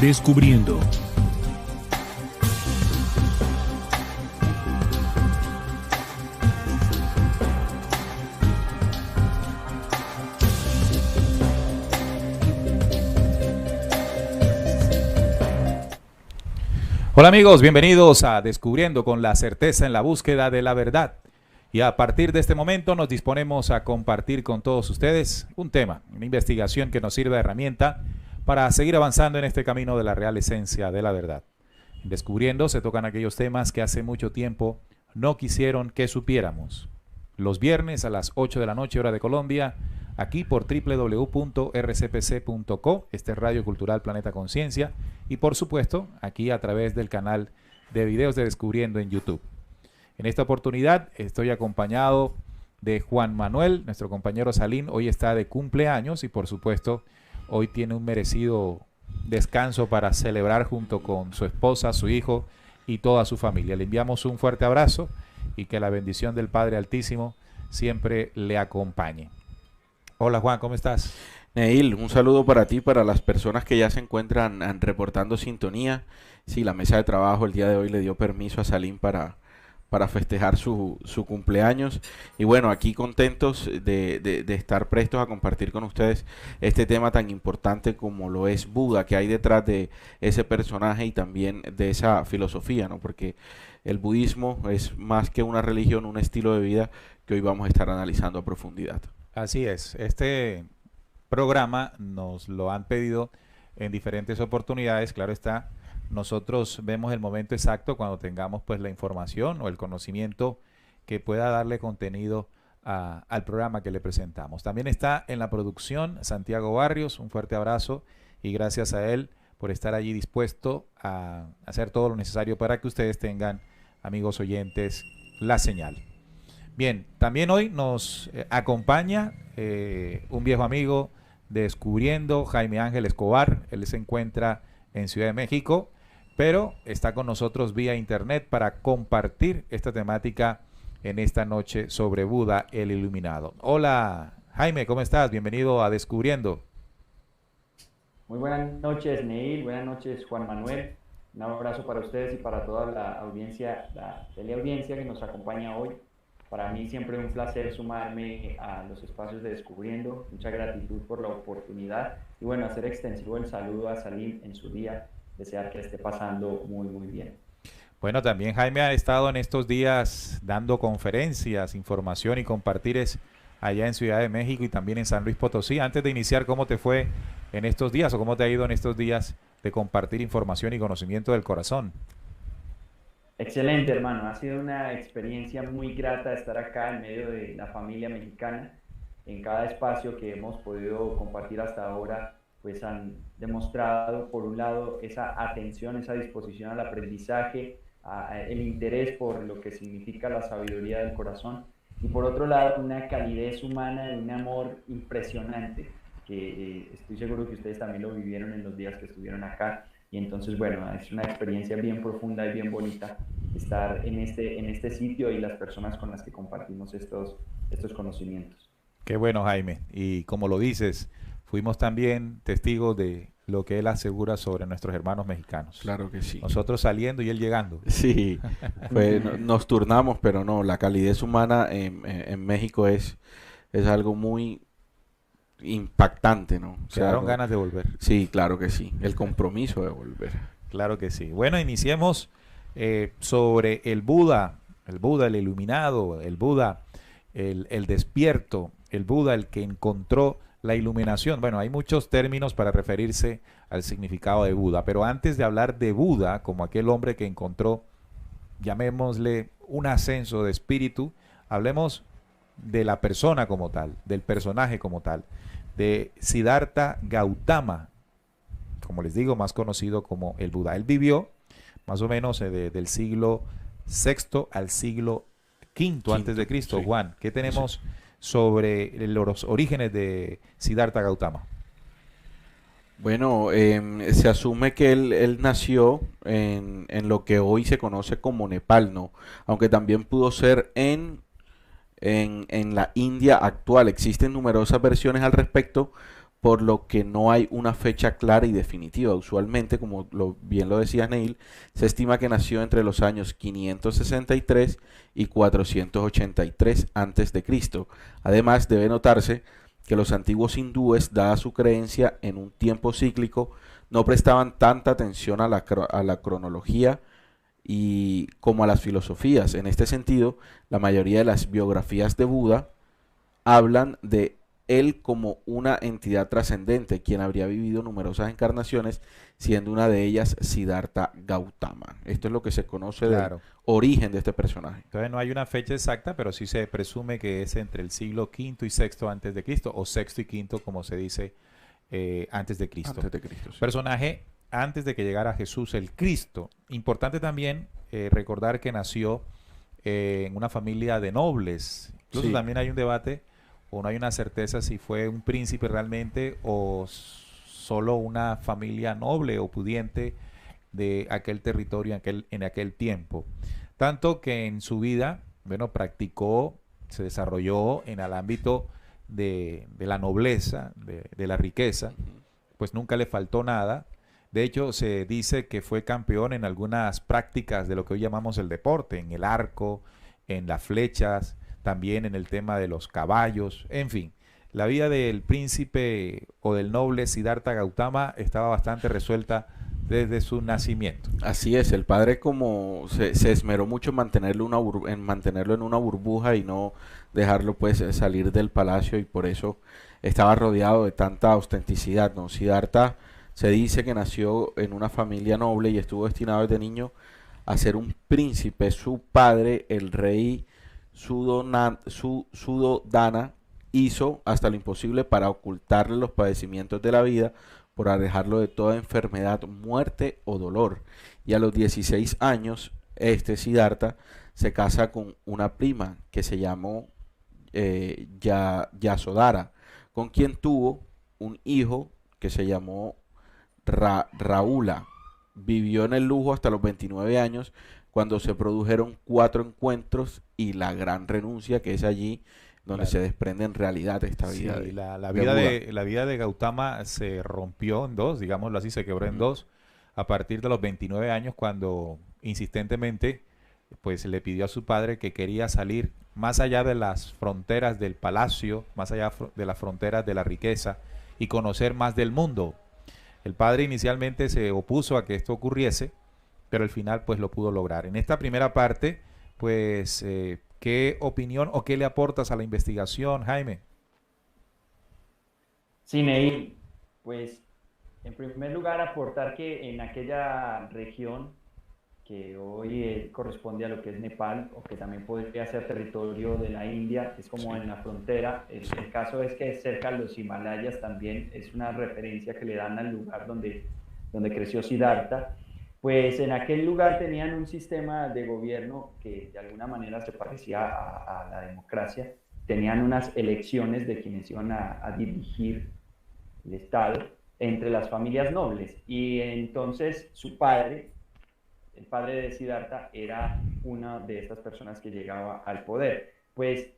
Descubriendo. Hola amigos, bienvenidos a Descubriendo con la certeza en la búsqueda de la verdad. Y a partir de este momento nos disponemos a compartir con todos ustedes un tema, una investigación que nos sirva de herramienta para seguir avanzando en este camino de la real esencia de la verdad. En Descubriendo se tocan aquellos temas que hace mucho tiempo no quisieron que supiéramos. Los viernes a las 8 de la noche, hora de Colombia, aquí por www.rcpc.co, este es Radio Cultural Planeta Conciencia, y por supuesto aquí a través del canal de videos de Descubriendo en YouTube. En esta oportunidad estoy acompañado de Juan Manuel, nuestro compañero Salim, hoy está de cumpleaños y por supuesto hoy tiene un merecido descanso para celebrar junto con su esposa, su hijo y toda su familia. Le enviamos un fuerte abrazo y que la bendición del Padre Altísimo siempre le acompañe. Hola Juan, ¿cómo estás? Neil, un saludo para ti, para las personas que ya se encuentran reportando sintonía. Sí, la mesa de trabajo el día de hoy le dio permiso a Salim para festejar su cumpleaños. Y bueno, aquí contentos de estar prestos a compartir con ustedes este tema tan importante como lo es Buda, que hay detrás de ese personaje y también de esa filosofía, ¿no? Porque el budismo es más que una religión, un estilo de vida que hoy vamos a estar analizando a profundidad. Así es, este programa nos lo han pedido en diferentes oportunidades, claro está. Nosotros vemos el momento exacto cuando tengamos pues la información o el conocimiento que pueda darle contenido al programa que le presentamos. También está en la producción Santiago Barrios, un fuerte abrazo y gracias a él por estar allí dispuesto a hacer todo lo necesario para que ustedes tengan, amigos oyentes, la señal. Bien, también hoy nos acompaña un viejo amigo de Descubriendo, Jaime Ángel Escobar. Él se encuentra en Ciudad de México, pero está con nosotros vía internet para compartir esta temática en esta noche sobre Buda, el Iluminado. Hola Jaime, ¿cómo estás? Bienvenido a Descubriendo. Muy buenas noches, Neil. Buenas noches, Juan Manuel. Un abrazo para ustedes y para toda la audiencia, la teleaudiencia que nos acompaña hoy. Para mí siempre es un placer sumarme a los espacios de Descubriendo. Mucha gratitud por la oportunidad y bueno, hacer extensivo el saludo a Salim en su día. Desear que esté pasando muy, muy bien. Bueno, también Jaime ha estado en estos días dando conferencias, información y compartires allá en Ciudad de México y también en San Luis Potosí. Antes de iniciar, ¿cómo te fue en estos días o cómo te ha ido en estos días de compartir información y conocimiento del corazón? Excelente, hermano. Ha sido una experiencia muy grata estar acá en medio de la familia mexicana. En cada espacio que hemos podido compartir hasta ahora, pues han demostrado, por un lado, esa atención, esa disposición al aprendizaje, el interés por lo que significa la sabiduría del corazón, y por otro lado, una calidez humana y un amor impresionante, que estoy seguro que ustedes también lo vivieron en los días que estuvieron acá. Y entonces, bueno, es una experiencia bien profunda y bien bonita estar en este sitio y las personas con las que compartimos estos conocimientos. Qué bueno, Jaime. Y como lo dices, fuimos también testigos de lo que él asegura sobre nuestros hermanos mexicanos. Claro que sí. Nosotros saliendo y él llegando. Sí, nos turnamos, pero no, la calidez humana en México es algo muy impactante, ¿no? O sea, Quedaron ganas de volver. Sí, claro que sí. El compromiso de volver. Claro que sí. Bueno, iniciemos sobre el Buda, el iluminado, el Buda, el despierto, el Buda, el que encontró la iluminación. Bueno, hay muchos términos para referirse al significado de Buda, pero antes de hablar de Buda como aquel hombre que encontró, llamémosle, un ascenso de espíritu, hablemos de la persona como tal, del personaje como tal, de Siddhartha Gautama, como les digo, más conocido como el Buda. Él vivió más o menos del siglo VI al siglo V antes de Cristo. Sí. Juan, ¿qué tenemos sobre los orígenes de Siddhartha Gautama? Bueno, se asume que él nació en lo que hoy se conoce como Nepal, ¿no? Aunque también pudo ser en la India actual. Existen numerosas versiones al respecto, por lo que no hay una fecha clara y definitiva. Usualmente, como bien lo decía Neil, se estima que nació entre los años 563 y 483 antes de Cristo. Además, debe notarse que los antiguos hindúes, dada su creencia en un tiempo cíclico, no prestaban tanta atención a la cronología y como a las filosofías. En este sentido, la mayoría de las biografías de Buda hablan de él como una entidad trascendente, quien habría vivido numerosas encarnaciones, siendo una de ellas Siddhartha Gautama. Esto es lo que se conoce del origen de este personaje. Entonces no hay una fecha exacta, pero sí se presume que es entre el siglo V y VI antes de Cristo, o sexto y quinto, como se dice, antes de Cristo. Antes de Cristo, sí. Personaje antes de que llegara Jesús el Cristo. Importante también recordar que nació en una familia de nobles. Incluso también hay un debate, o no hay una certeza si fue un príncipe realmente o solo una familia noble o pudiente de aquel territorio en aquel tiempo. Tanto que en su vida, bueno, practicó, se desarrolló en el ámbito de la nobleza, de la riqueza, pues nunca le faltó nada. De hecho, se dice que fue campeón en algunas prácticas de lo que hoy llamamos el deporte, en el arco, en las flechas, también en el tema de los caballos, en fin. La vida del príncipe o del noble Siddhartha Gautama estaba bastante resuelta desde su nacimiento. Así es, el padre como se esmeró mucho en mantenerlo en una burbuja y no dejarlo pues salir del palacio, y por eso estaba rodeado de tanta ostenticidad, ¿no? Siddhartha se dice que nació en una familia noble y estuvo destinado desde niño a ser un príncipe. Su padre, el rey Suddhodana, hizo hasta lo imposible para ocultarle los padecimientos de la vida, por alejarlo de toda enfermedad, muerte o dolor. Y a los 16 años, Siddhartha se casa con una prima que se llamó Yasodhara, con quien tuvo un hijo que se llamó Rahula. Vivió en el lujo hasta los 29 años, cuando se produjeron 4 encuentros y la gran renuncia, que es allí donde se desprende en realidad esta vida. Sí, la vida de Gautama se rompió en dos, digámoslo así, se quebró en dos a partir de los 29 años, cuando insistentemente pues le pidió a su padre que quería salir más allá de las fronteras del palacio, más allá de las fronteras de la riqueza, y conocer más del mundo. El padre inicialmente se opuso a que esto ocurriese, pero al final pues lo pudo lograr. En esta primera parte, pues, ¿qué opinión o qué le aportas a la investigación, Jaime? Sí, Neil, pues en primer lugar aportar que en aquella región que hoy corresponde a lo que es Nepal, o que también podría ser territorio de la India, es como en la frontera. El caso es que cerca de los Himalayas también es una referencia que le dan al lugar donde creció Siddhartha. Pues en aquel lugar tenían un sistema de gobierno que de alguna manera se parecía a la democracia. Tenían unas elecciones de quienes iban a dirigir el Estado entre las familias nobles. Y entonces su padre, el padre de Siddhartha, era una de estas personas que llegaba al poder. Pues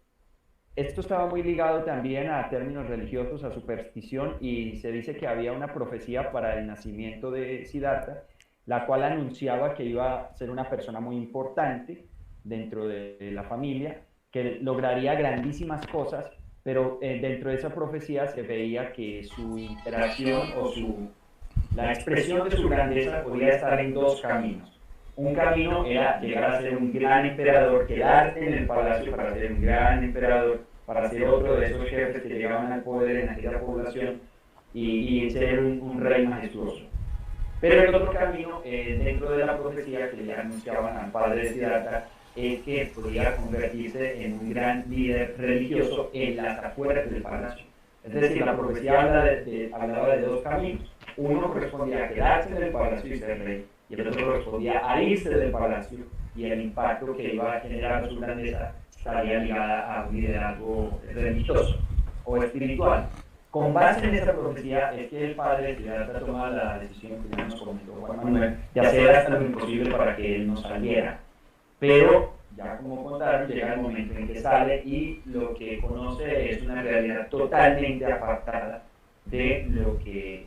esto estaba muy ligado también a términos religiosos, a superstición, y se dice que había una profecía para el nacimiento de Siddhartha, la cual anunciaba que iba a ser una persona muy importante dentro de la familia, que lograría grandísimas cosas, pero dentro de esa profecía se veía que su interacción o la expresión de su grandeza podía estar en dos caminos. Un camino era llegar a ser un gran emperador, quedarse en el palacio para ser un gran emperador, para ser otro de esos jefes que llegaban al poder en aquella población y ser un rey majestuoso. Pero el otro camino, dentro de la profecía que le anunciaban al padre de Siddhartha, es que podría convertirse en un gran líder religioso en las afueras del palacio. Es decir, la profecía hablaba de dos caminos. Uno correspondía a quedarse en el palacio y ser rey, y el otro correspondía a irse del palacio, y el impacto que iba a generar su grandeza estaría ligada a un liderazgo religioso o espiritual. Con base en esa profecía es que el padre de Siddhartha toma la decisión, que ya nos comentó Juan Manuel, de hacer hasta lo imposible para que él no saliera. Pero, ya como contaron, llega el momento en que sale y lo que conoce es una realidad totalmente apartada de lo que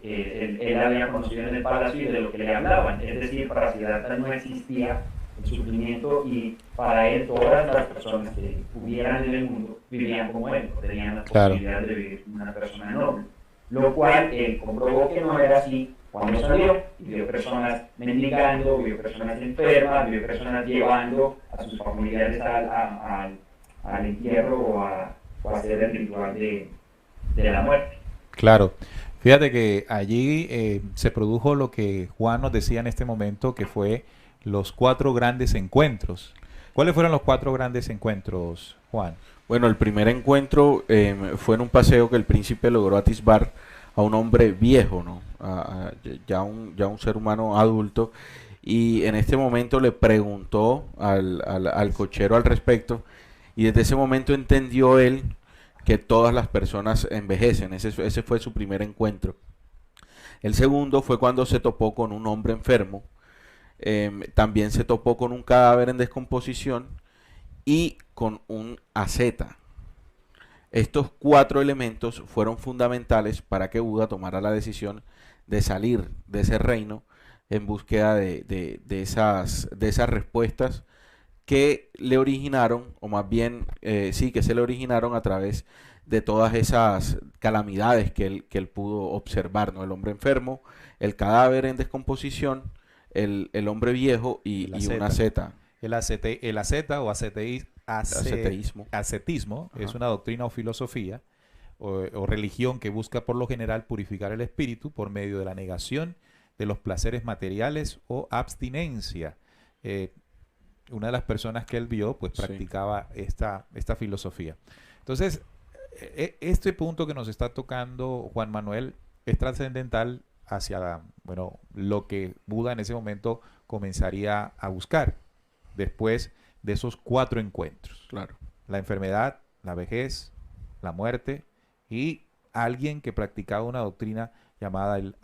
él había conocido en el palacio y de lo que le hablaban. Es decir, para Siddhartha no existía el sufrimiento y para él todas las personas que hubieran en el mundo vivían como él, tenían la posibilidad de vivir como una persona noble. Lo cual él comprobó que no era así cuando salió y vio personas mendigando, vio personas enfermas, vio personas llevando a sus familiares al entierro o a hacer el ritual de la muerte. Claro. Fíjate que allí se produjo lo que Juan nos decía en este momento, que fue los 4 grandes encuentros. ¿Cuáles fueron los 4 grandes encuentros, Juan? Bueno, el primer encuentro fue en un paseo que el príncipe logró atisbar a un hombre viejo, ¿no? Ya un ser humano adulto, y en este momento le preguntó al cochero al respecto, y desde ese momento entendió él que todas las personas envejecen. Ese fue su primer encuentro. El segundo fue cuando se topó con un hombre enfermo, también se topó con un cadáver en descomposición y con un asceta. Estos 4 elementos fueron fundamentales para que Buda tomara la decisión de salir de ese reino en búsqueda de esas respuestas que le originaron, o más bien, sí, que se le originaron a través de todas esas calamidades que él pudo observar, ¿no? El hombre enfermo, el cadáver en descomposición, el hombre viejo y una asceta. El asceta o Asceteísmo. ascetismo es Ajá. una doctrina o filosofía o religión que busca por lo general purificar el espíritu por medio de la negación de los placeres materiales o abstinencia. Una de las personas que él vio pues Sí. practicaba esta filosofía. Entonces, este punto que nos está tocando Juan Manuel es trascendental hacia, bueno, lo que Buda en ese momento comenzaría a buscar después de esos 4 encuentros. Claro. La enfermedad, la vejez, la muerte y alguien que practicaba una doctrina llamada el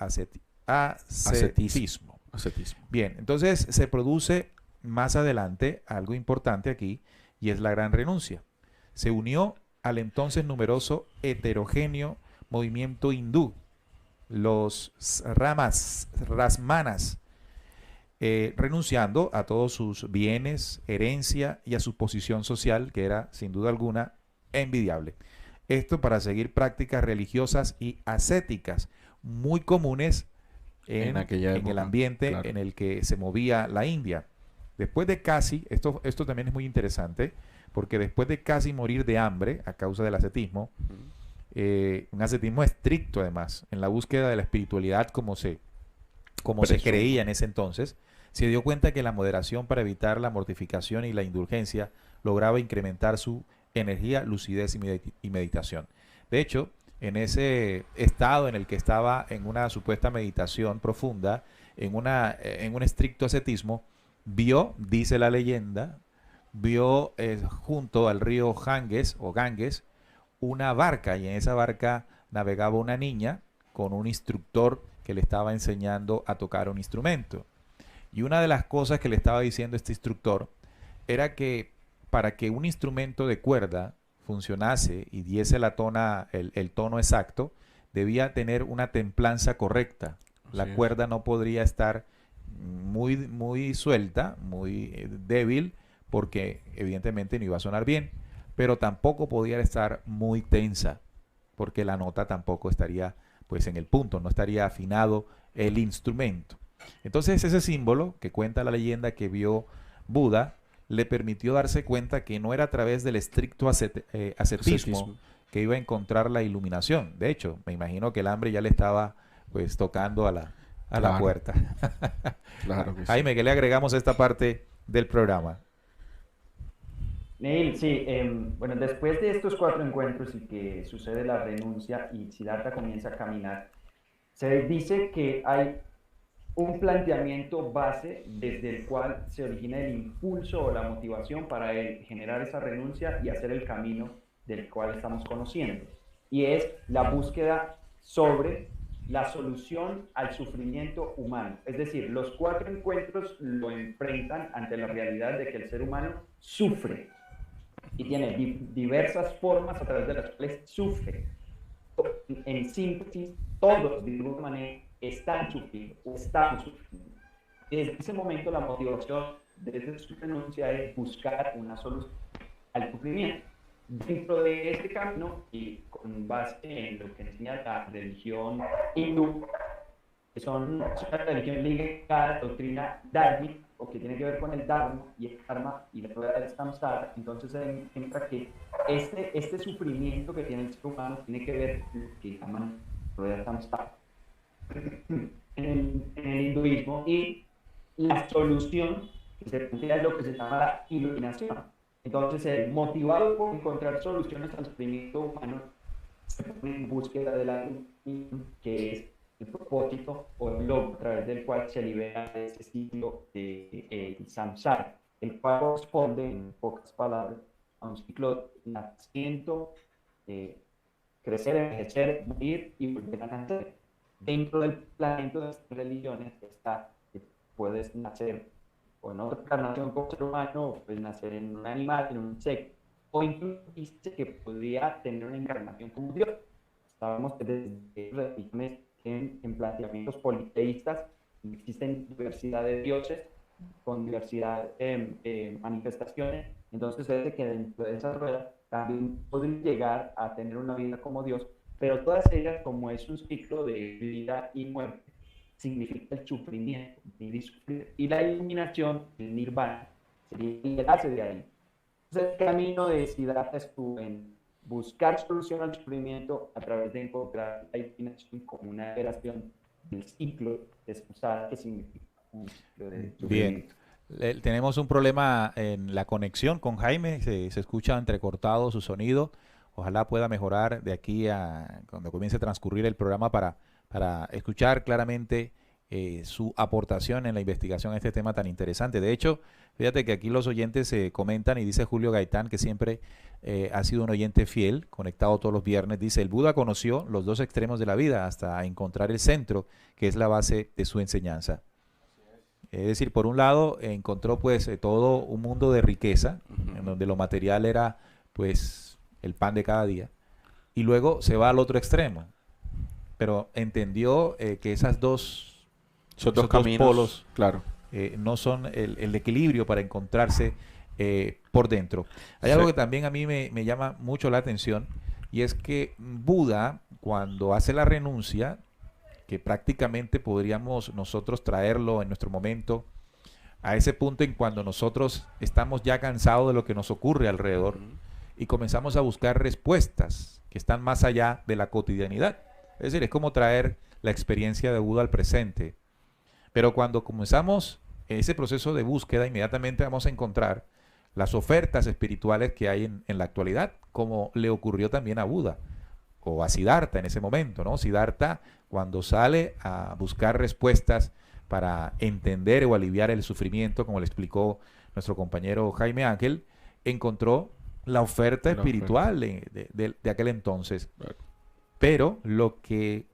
ascetismo. Ascetismo. Bien, entonces se produce más adelante algo importante aquí y es la gran renuncia. Se unió al entonces numeroso heterogéneo movimiento hindú, los Rasmanas, renunciando a todos sus bienes, herencia y a su posición social, que era sin duda alguna envidiable. Esto para seguir prácticas religiosas y ascéticas muy comunes en el ambiente claro. en el que se movía la India. Después de casi, esto también es muy interesante, porque después de casi morir de hambre a causa del ascetismo, un ascetismo estricto además, en la búsqueda de la espiritualidad como se creía en ese entonces, se dio cuenta que la moderación para evitar la mortificación y la indulgencia lograba incrementar su energía, lucidez y meditación. De hecho, en ese estado en el que estaba en una supuesta meditación profunda, en un estricto ascetismo, vio, dice la leyenda, vio junto al río Ganges una barca, y en esa barca navegaba una niña con un instructor que le estaba enseñando a tocar un instrumento. Y una de las cosas que le estaba diciendo este instructor era que para que un instrumento de cuerda funcionase y diese el tono exacto, debía tener una templanza correcta. La cuerda no podría estar muy suelta, muy débil, porque evidentemente no iba a sonar bien, pero tampoco podía estar muy tensa, porque la nota tampoco estaría pues en el punto, no estaría afinado el instrumento. Entonces ese símbolo que cuenta la leyenda que vio Buda le permitió darse cuenta que no era a través del estricto ascetismo que iba a encontrar la iluminación. De hecho, me imagino que el hambre ya le estaba pues tocando a la puerta. Claro que sí. Jaime, ¿qué le agregamos a esta parte del programa? Neil, sí, bueno, después de estos 4 encuentros y que sucede la renuncia y Siddhartha comienza a caminar, se dice que hay un planteamiento base desde el cual se origina el impulso o la motivación para él generar esa renuncia y hacer el camino del cual estamos conociendo. Y es la búsqueda sobre la solución al sufrimiento humano. Es decir, los 4 encuentros lo enfrentan ante la realidad de que el ser humano sufre y tiene diversas formas a través de las cuales sufre. en síntesis, todos de alguna manera están sufriendo o estamos sufriendo. Desde ese momento la motivación desde su renuncia es buscar una solución al sufrimiento. Dentro de este camino y con base en lo que enseña la religión hindú, que son una religión ligada a la doctrina dharmic, o que tiene que ver con el dharma y el karma y la rueda del samsara, entonces entra que este sufrimiento que tiene el ser humano tiene que ver con lo que llaman rueda del samsara en el hinduismo, y la solución que se plantea es lo que se llama la iluminación. Entonces, motivado por encontrar soluciones al sufrimiento humano, se pone en búsqueda de la iluminación, que es el propósito o el logro a través del cual se libera de ese ciclo de samsara, el cual corresponde, en pocas palabras, a un ciclo de nacimiento, crecer, envejecer, morir y volver a nacer. Dentro del planteamiento de estas religiones está que puedes nacer o en otra encarnación como ser humano, o puedes nacer en un animal, en un insecto, o incluso dice que podría tener una encarnación como Dios. Sabemos que desde religiones en planteamientos politeístas existen diversidad de dioses con diversidad de manifestaciones, entonces es de que dentro de esa rueda también pueden llegar a tener una vida como Dios, pero todas ellas, como es un ciclo de vida y muerte, significa el sufrimiento, y la iluminación, el nirvana, sería el enlace de ahí. Entonces el camino de Siddhartha estuvo en buscar solución al sufrimiento a través de encontrar la iluminación como una liberación del ciclo de samsara, que significa un ciclo de sufrimiento. Bien, tenemos un problema en la conexión con Jaime, se escucha entrecortado su sonido. Ojalá pueda mejorar de aquí a cuando comience a transcurrir el programa para escuchar claramente su aportación en la investigación a este tema tan interesante. De hecho, fíjate que aquí los oyentes comentan, y dice Julio Gaitán, que siempre ha sido un oyente fiel, conectado todos los viernes. Dice: el Buda conoció los dos extremos de la vida hasta encontrar el centro, que es la base de su enseñanza. Es decir, por un lado encontró pues todo un mundo de riqueza, en donde lo material era pues el pan de cada día, y luego se va al otro extremo, pero entendió que esos dos caminos, polos, claro, no son el equilibrio para encontrarse por dentro. Hay Sí. algo que también a mí me llama mucho la atención, y es que Buda, cuando hace la renuncia, que prácticamente podríamos nosotros traerlo en nuestro momento a ese punto en cuando nosotros estamos ya cansados de lo que nos ocurre alrededor y comenzamos a buscar respuestas que están más allá de la cotidianidad. Es decir, es como traer la experiencia de Buda al presente. Pero cuando comenzamos ese proceso de búsqueda, inmediatamente vamos a encontrar las ofertas espirituales que hay en la actualidad, como le ocurrió también a Buda o a Siddhartha en ese momento, ¿no? Siddhartha, cuando sale a buscar respuestas para entender o aliviar el sufrimiento, como le explicó nuestro compañero Jaime Ángel, encontró la oferta espiritual de aquel entonces. Claro. Pero lo que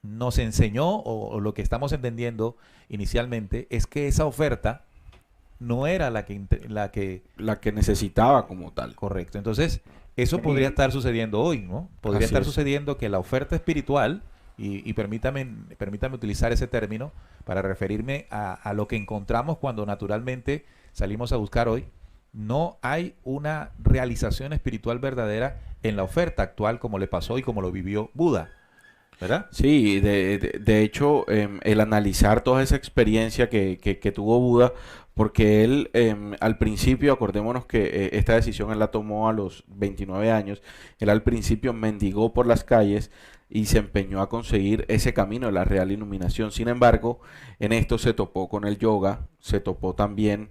nos enseñó, o lo que estamos entendiendo inicialmente, es que esa oferta no era la que necesitaba como tal. Correcto. Entonces, eso podría estar sucediendo hoy, ¿no? Podría Así estar es. sucediendo que la oferta espiritual, y permítame utilizar ese término para referirme a lo que encontramos cuando naturalmente salimos a buscar hoy, no hay una realización espiritual verdadera en la oferta actual, como le pasó y como lo vivió Buda, ¿verdad? Sí, de hecho, el analizar toda esa experiencia que tuvo Buda, porque él al principio, acordémonos que esta decisión él la tomó a los 29 años, él al principio mendigó por las calles y se empeñó a conseguir ese camino de la real iluminación. Sin embargo, en esto se topó con el yoga, se topó también,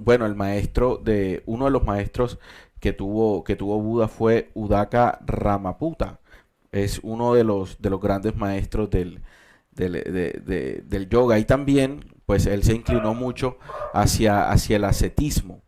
bueno, uno de los maestros que tuvo Buda fue Udaka Ramaputta. Es uno de los grandes maestros del yoga, y también pues él se inclinó mucho hacia el ascetismo,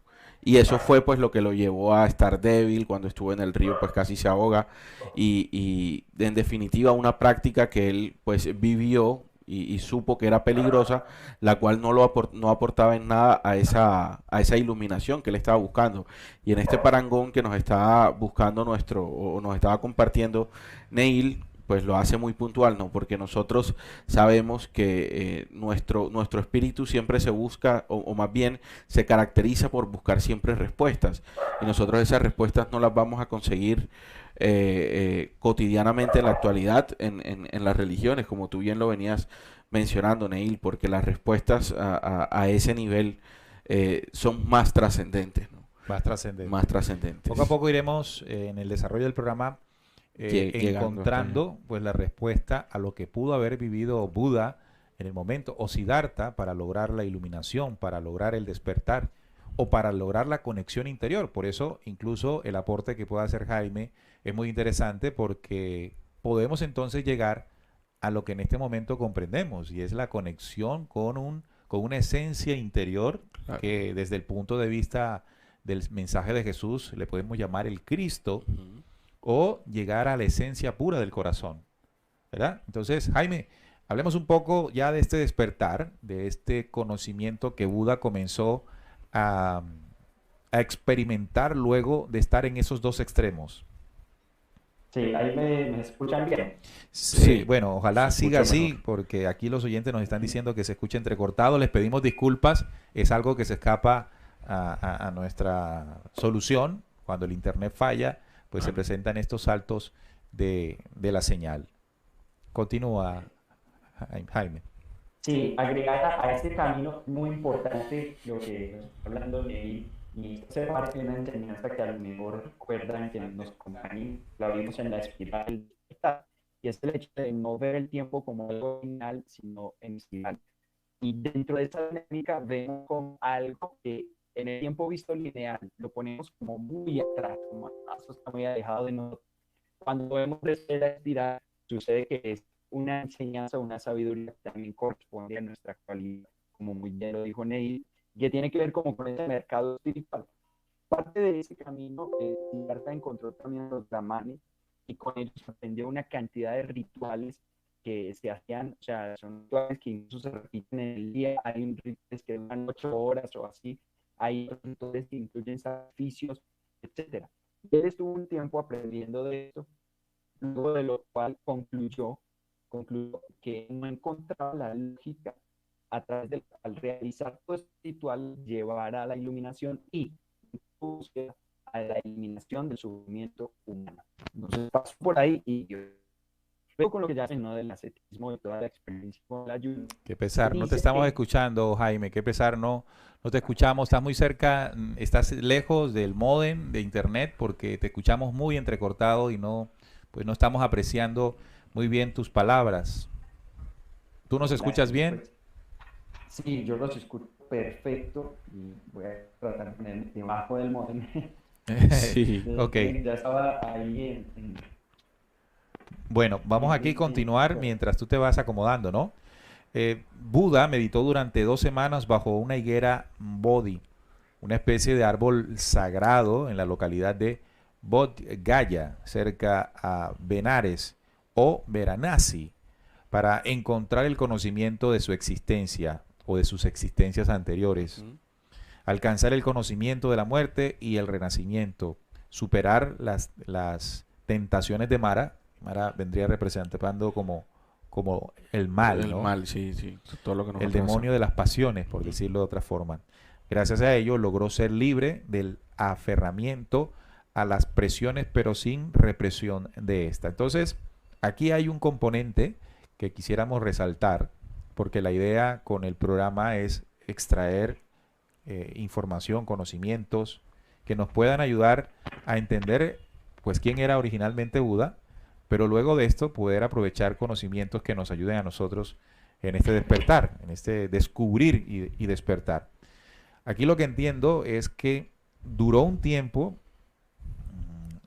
y eso fue pues lo que lo llevó a estar débil. Cuando estuvo en el río pues casi se ahoga, y en definitiva una práctica que él pues vivió y supo que era peligrosa, la cual no aportaba en nada a esa iluminación que él estaba buscando. Y en este parangón que nos estaba buscando o nos estaba compartiendo Neil, pues lo hace muy puntual, ¿no? Porque nosotros sabemos que nuestro espíritu siempre se busca, o más bien se caracteriza por buscar siempre respuestas. Y nosotros esas respuestas no las vamos a conseguir cotidianamente en la actualidad en las religiones, como tú bien lo venías mencionando, Neil, porque las respuestas a ese nivel son más trascendentes, ¿no? Más trascendente. Más trascendentes. Poco a poco iremos en el desarrollo del programa encontrando pues la respuesta a lo que pudo haber vivido Buda en el momento, o Siddhartha, para lograr la iluminación, para lograr el despertar o para lograr la conexión interior. Por eso incluso el aporte que pueda hacer Jaime es muy interesante, porque podemos entonces llegar a lo que en este momento comprendemos, y es la conexión con una esencia interior, Claro. que desde el punto de vista del mensaje de Jesús le podemos llamar el Cristo, Ujú. o llegar a la esencia pura del corazón, ¿verdad? Entonces, Jaime, hablemos un poco ya de este despertar, de este conocimiento que Buda comenzó a, a experimentar luego de estar en esos dos extremos. Sí, ahí me escuchan bien. Sí, Bueno, ojalá se siga escucha así, mejor. porque aquí los oyentes nos están diciendo que se escucha entrecortado. Les pedimos disculpas, es algo que se escapa a nuestra solución. Cuando el internet falla, pues se presentan estos saltos de la señal. Continúa, Jaime. Sí, agregar a este camino muy importante lo que nos está hablando Neil, y esto hace parte de una enseñanza que a lo mejor recuerdan que nos acompaña, la vimos en la espiral del despertar, y es el hecho de no ver el tiempo como algo final, sino en espiral. Y dentro de esta dinámica vemos como algo que en el tiempo visto lineal lo ponemos como muy atrás, como eso está muy alejado de nosotros. Cuando vemos de la espiral, sucede que es una enseñanza, una sabiduría que también corresponde a nuestra actualidad, como muy bien lo dijo Neil, que tiene que ver como con ese mercado espiritual. Parte de ese camino, Siddhartha encontró también a los brahmanes, y con ellos aprendió una cantidad de rituales que se hacían, o sea, son rituales que incluso se repiten en el día, hay rituales que duran 8 horas o así, hay rituales que incluyen sacrificios, etcétera. Él estuvo un tiempo aprendiendo de eso, luego de lo cual concluyó que no encontraba la lógica a través de al realizar todo este ritual llevar a la iluminación y búsqueda a la eliminación del sufrimiento humano. Entonces paso por ahí y yo veo con lo que ya sé, ¿no? Del ascetismo, de toda la experiencia con el ayuno. Qué pesar, no te Dice estamos que escuchando, Jaime, qué pesar, no te escuchamos, estás muy cerca, estás lejos del módem de internet, porque te escuchamos muy entrecortado y pues no estamos apreciando muy bien tus palabras. ¿Tú nos escuchas gracias, bien? pues, sí, yo los escucho perfecto y voy a tratar de ponerme debajo del modem. Sí. Ok, Ya estaba ahí bueno, vamos aquí a continuar mientras tú te vas acomodando, ¿no? Buda meditó durante 2 semanas bajo una higuera Bodhi, una especie de árbol sagrado en la localidad de Bodh Gaya, cerca a Benares o Varanasi, para encontrar el conocimiento de su existencia o de sus existencias anteriores, Ujú. alcanzar el conocimiento de la muerte y el renacimiento, superar las tentaciones de Mara. Mara vendría representando como el mal, El ¿no? mal, sí, sí. Todo lo que El nosotros demonio hacemos. de las pasiones, por decirlo de otra forma. Gracias a ello logró ser libre del aferramiento a las presiones, pero sin represión de esta. Entonces, aquí hay un componente que quisiéramos resaltar, porque la idea con el programa es extraer información, conocimientos que nos puedan ayudar a entender pues quién era originalmente Buda, pero luego de esto poder aprovechar conocimientos que nos ayuden a nosotros en este despertar, en este descubrir y despertar. Aquí lo que entiendo es que duró un tiempo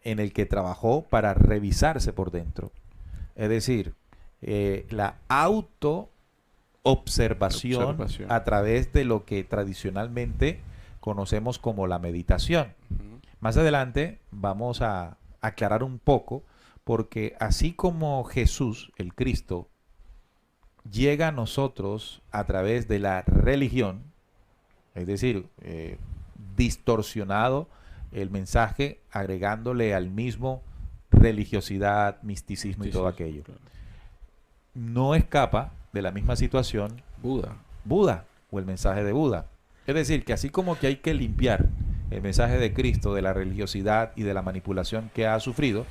en el que trabajó para revisarse por dentro. Es decir, la auto-observación Observación. a través de lo que tradicionalmente conocemos como la meditación. Ujú. Más adelante vamos a aclarar un poco, porque así como Jesús, el Cristo, llega a nosotros a través de la religión, es decir, distorsionado el mensaje, agregándole al mismo religiosidad, misticismo y Sí, todo sí, aquello. claro. No escapa de la misma situación Buda. Buda o el mensaje de Buda. Es decir, que así como que hay que limpiar el mensaje de Cristo de la religiosidad y de la manipulación que ha sufrido,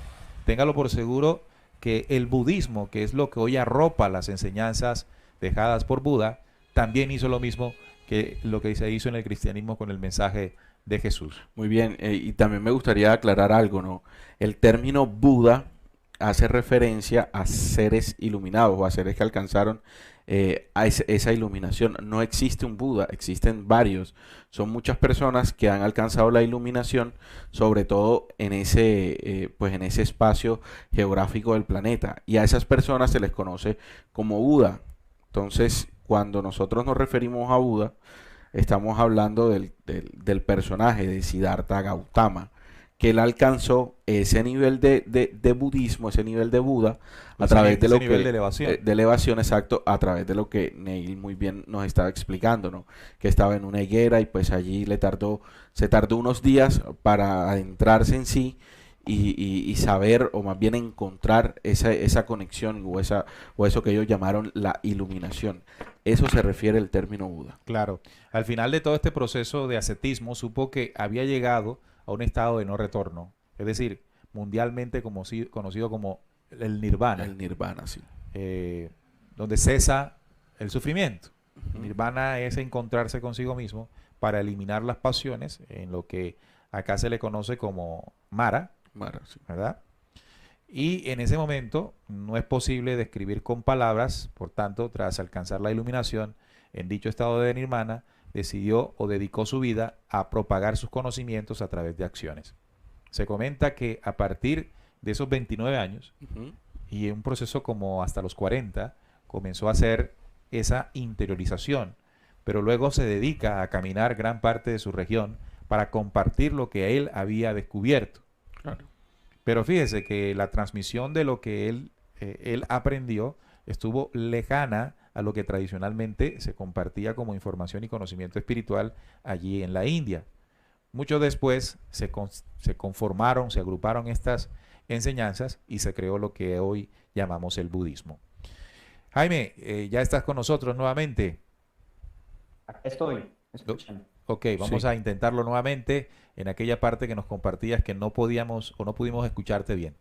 téngalo por seguro que el budismo, que es lo que hoy arropa las enseñanzas dejadas por Buda, también hizo lo mismo que lo que se hizo en el cristianismo con el mensaje de Jesús. Muy bien, y también me gustaría aclarar algo, ¿no? El término Buda hace referencia a seres iluminados o a seres que alcanzaron esa iluminación. No existe un Buda, existen varios. Son muchas personas que han alcanzado la iluminación, sobre todo en pues en ese espacio geográfico del planeta. Y a esas personas se les conoce como Buda. Entonces, cuando nosotros nos referimos a Buda, estamos hablando del personaje de Siddhartha Gautama, que él alcanzó ese nivel de budismo, ese nivel de Buda, a través de Ese lo nivel de que, elevación. de elevación, exacto, a través de lo que Neil muy bien nos estaba explicando, ¿no? Que estaba en una higuera y pues allí se tardó unos días para adentrarse en sí y saber, o más bien encontrar esa conexión o eso que ellos llamaron la iluminación. Eso se refiere el término Buda. Claro, al final de todo este proceso de ascetismo supo que había llegado a un estado de no retorno, es decir, mundialmente conocido como el nirvana, El nirvana, sí. eh, donde cesa el sufrimiento. Ujú. Nirvana es encontrarse consigo mismo para eliminar las pasiones, en lo que acá se le conoce como Mara, Mara, sí. ¿verdad? Y en ese momento no es posible describir con palabras, por tanto, tras alcanzar la iluminación, en dicho estado de nirvana, decidió o dedicó su vida a propagar sus conocimientos a través de acciones. Se comenta que a partir de esos 29 años Ujú. y en un proceso como hasta los 40, comenzó a hacer esa interiorización, pero luego se dedica a caminar gran parte de su región para compartir lo que él había descubierto. Claro. Pero fíjese que la transmisión de lo que él aprendió estuvo lejana a lo que tradicionalmente se compartía como información y conocimiento espiritual allí en la India. Mucho después se conformaron, se agruparon estas enseñanzas y se creó lo que hoy llamamos el budismo. Jaime, ya estás con nosotros nuevamente. Acá estoy, Do- escuchando. Ok, vamos Sí. a intentarlo nuevamente en aquella parte que nos compartías que no podíamos o no pudimos escucharte bien.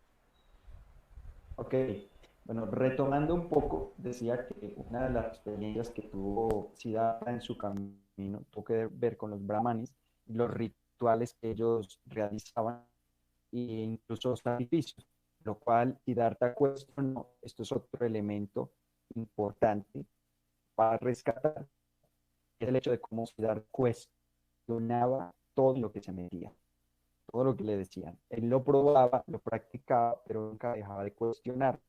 Ok, bueno, retomando un poco, decía que una de las experiencias que tuvo Siddhartha en su camino tuvo que ver con los brahmanes, los rituales que ellos realizaban e incluso sacrificios, lo cual Siddhartha cuestionó. Esto es otro elemento importante para rescatar, es el hecho de cómo Siddhartha cuestionaba todo lo que se metía, todo lo que le decían. Él lo probaba, lo practicaba, pero nunca dejaba de cuestionar,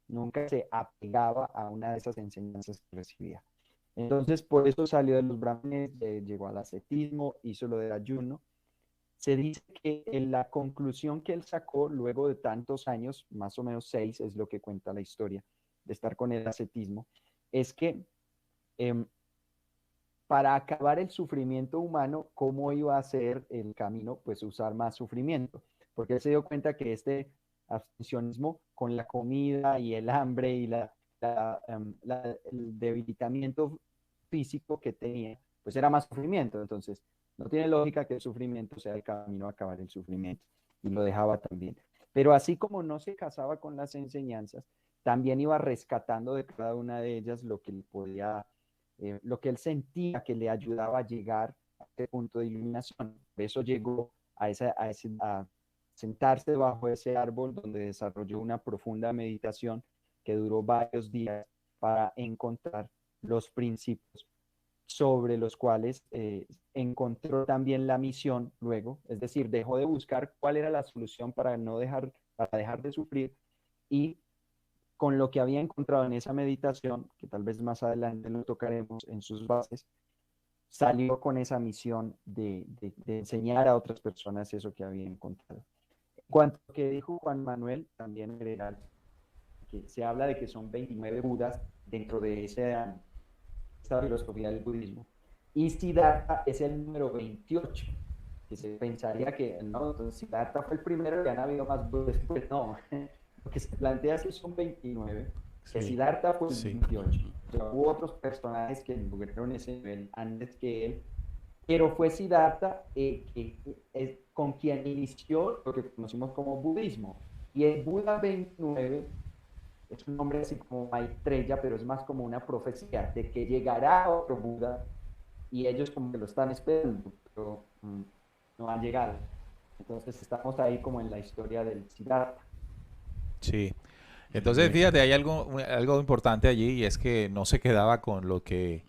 nunca se apegaba a una de esas enseñanzas que recibía. Entonces, por eso salió de los brahmanes, llegó al ascetismo, hizo lo del ayuno. Se dice que en la conclusión que él sacó luego de tantos años, más o menos 6, es lo que cuenta la historia de estar con el ascetismo, es que eh, para acabar el sufrimiento humano, ¿cómo iba a ser el camino? Pues usar más sufrimiento, porque él se dio cuenta que este abstencionismo con la comida y el hambre y el debilitamiento físico que tenía, pues era más sufrimiento. Entonces, no tiene lógica que el sufrimiento sea el camino a acabar el sufrimiento. Y lo dejaba también. Pero así como no se casaba con las enseñanzas, también iba rescatando de cada una de ellas lo que podía, lo que él sentía que le ayudaba a llegar a este punto de iluminación. Por eso llegó a sentarse debajo de ese árbol donde desarrolló una profunda meditación que duró varios días para encontrar los principios sobre los cuales encontró también la misión luego, es decir, dejó de buscar cuál era la solución para dejar de sufrir, y con lo que había encontrado en esa meditación, que tal vez más adelante lo tocaremos en sus bases, salió con esa misión de enseñar a otras personas eso que había encontrado. En cuanto a lo que dijo Juan Manuel, también agregar que se habla de que son 29 Budas dentro de esa filosofía del budismo. Y Siddhartha es el número 28, que se pensaría que no, entonces Siddhartha fue el primero y han habido más Budas después. No, lo que se plantea es que son 29, que Sí, Siddhartha fue el sí. 28. O sea, hubo otros personajes que lograron ese nivel antes que él, pero fue Siddhartha con quien inició lo que conocimos como budismo. Y el Buda 29 es un nombre así como Maitreya, pero es más como una profecía de que llegará otro Buda y ellos como que lo están esperando, pero no han llegado. Entonces estamos ahí como en la historia del Siddhartha. Sí. Entonces, fíjate, hay algo importante allí y es que no se quedaba con lo que,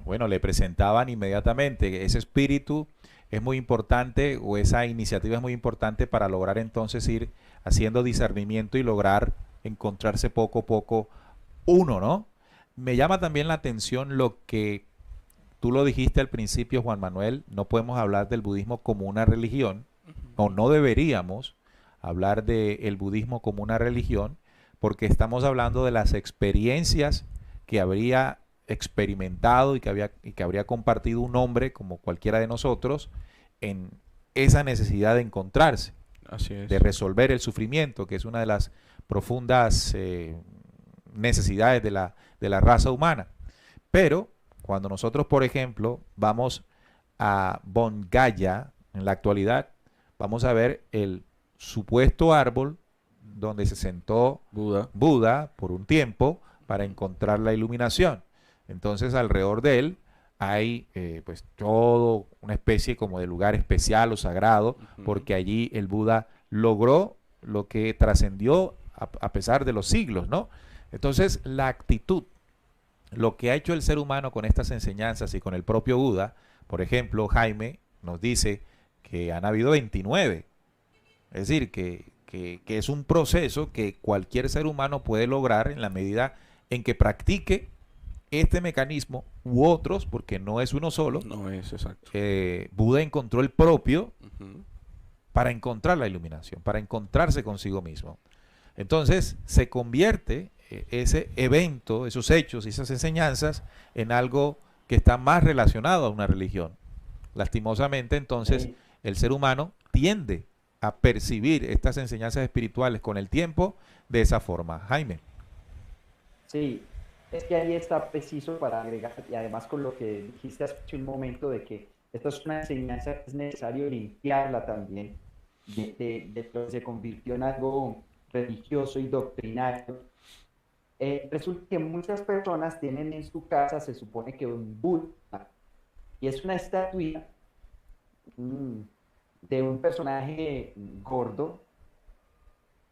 bueno, le presentaban inmediatamente. Ese espíritu es muy importante o esa iniciativa es muy importante para lograr entonces ir haciendo discernimiento y lograr encontrarse poco a poco uno, ¿no? Me llama también la atención lo que tú lo dijiste al principio, Juan Manuel, no podemos hablar del budismo como una religión, o no deberíamos hablar del budismo como una religión, porque estamos hablando de las experiencias que habría experimentado y que habría compartido un hombre como cualquiera de nosotros en esa necesidad de encontrarse, Así es. de resolver el sufrimiento, que es una de las profundas necesidades de la raza humana. Pero cuando nosotros, por ejemplo, vamos a Bodh en la actualidad, vamos a ver el supuesto árbol donde se sentó Buda. Buda por un tiempo para encontrar la iluminación. Entonces, alrededor de él hay pues todo una especie como de lugar especial o sagrado, porque allí el Buda logró lo que trascendió a pesar de los siglos, ¿no? Entonces, la actitud, lo que ha hecho el ser humano con estas enseñanzas y con el propio Buda, por ejemplo, Jaime nos dice que han habido 29. Es decir, que es un proceso que cualquier ser humano puede lograr en la medida en que practique este mecanismo u otros, porque no es uno solo. No es exacto. Buda encontró el propio Ujú. para encontrar la iluminación, para encontrarse consigo mismo. Entonces se convierte ese evento, esos hechos y esas enseñanzas en algo que está más relacionado a una religión. Lastimosamente, entonces, Sí, el ser humano tiende a percibir estas enseñanzas espirituales con el tiempo de esa forma. Jaime. sí, es que ahí está preciso para agregar, y además con lo que dijiste hace un momento de que esto es una enseñanza, es necesario limpiarla también de lo que se convirtió en algo religioso y doctrinario. Resulta que muchas personas tienen en su casa, se supone que un Buda, y es una estatuilla mm, de un personaje gordo,